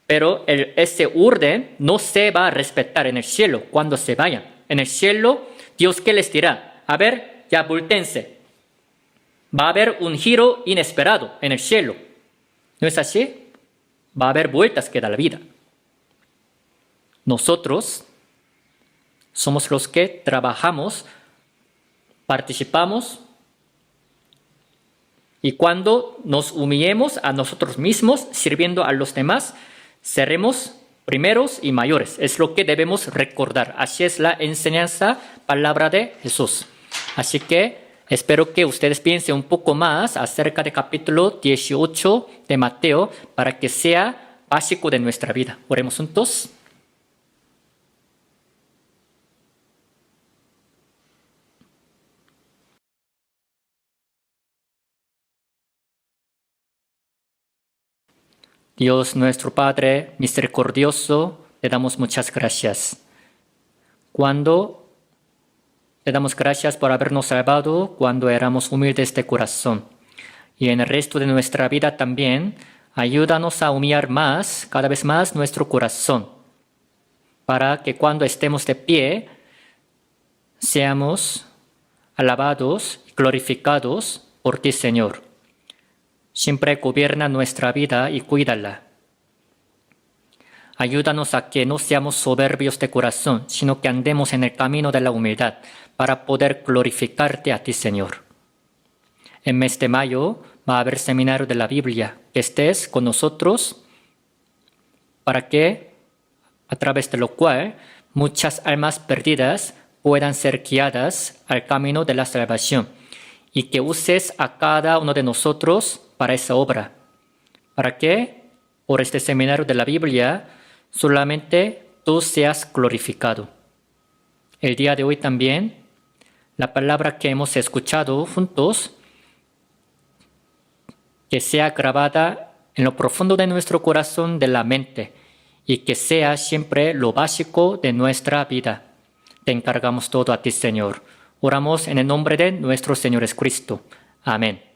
Pero ese orden no se va a respetar en el cielo cuando se vayan. En el cielo, Dios, ¿qué les dirá? A ver, ya voltéense. Va a haber un giro inesperado en el cielo. ¿No es así? Va a haber vueltas que da la vida. Nosotros somos los que trabajamos, participamos, y cuando nos humillemos a nosotros mismos, sirviendo a los demás, seremos primeros y mayores. Es lo que debemos recordar. Así es la enseñanza, palabra de Jesús. Así que espero que ustedes piensen un poco más acerca del capítulo 18 de Mateo para que sea básico de nuestra vida. Oremos juntos. Dios nuestro Padre misericordioso, te damos muchas gracias. Te damos gracias por habernos salvado cuando éramos humildes de corazón. Y en el resto de nuestra vida también, ayúdanos a humillar más, cada vez más nuestro corazón, para que cuando estemos de pie, seamos alabados y glorificados por ti, Señor. Siempre gobierna nuestra vida y cuídala. Ayúdanos a que no seamos soberbios de corazón, sino que andemos en el camino de la humildad para poder glorificarte a ti, Señor. En mes de mayo va a haber seminario de la Biblia. Que estés con nosotros para que, a través de lo cual, muchas almas perdidas puedan ser guiadas al camino de la salvación y que uses a cada uno de nosotros para esa obra, para que por este seminario de la Biblia solamente tú seas glorificado. El día de hoy también, la palabra que hemos escuchado juntos, que sea grabada en lo profundo de nuestro corazón, de la mente, y que sea siempre lo básico de nuestra vida. Te encargamos todo a ti, Señor. Oramos en el nombre de nuestro Señor Jesucristo. Amén.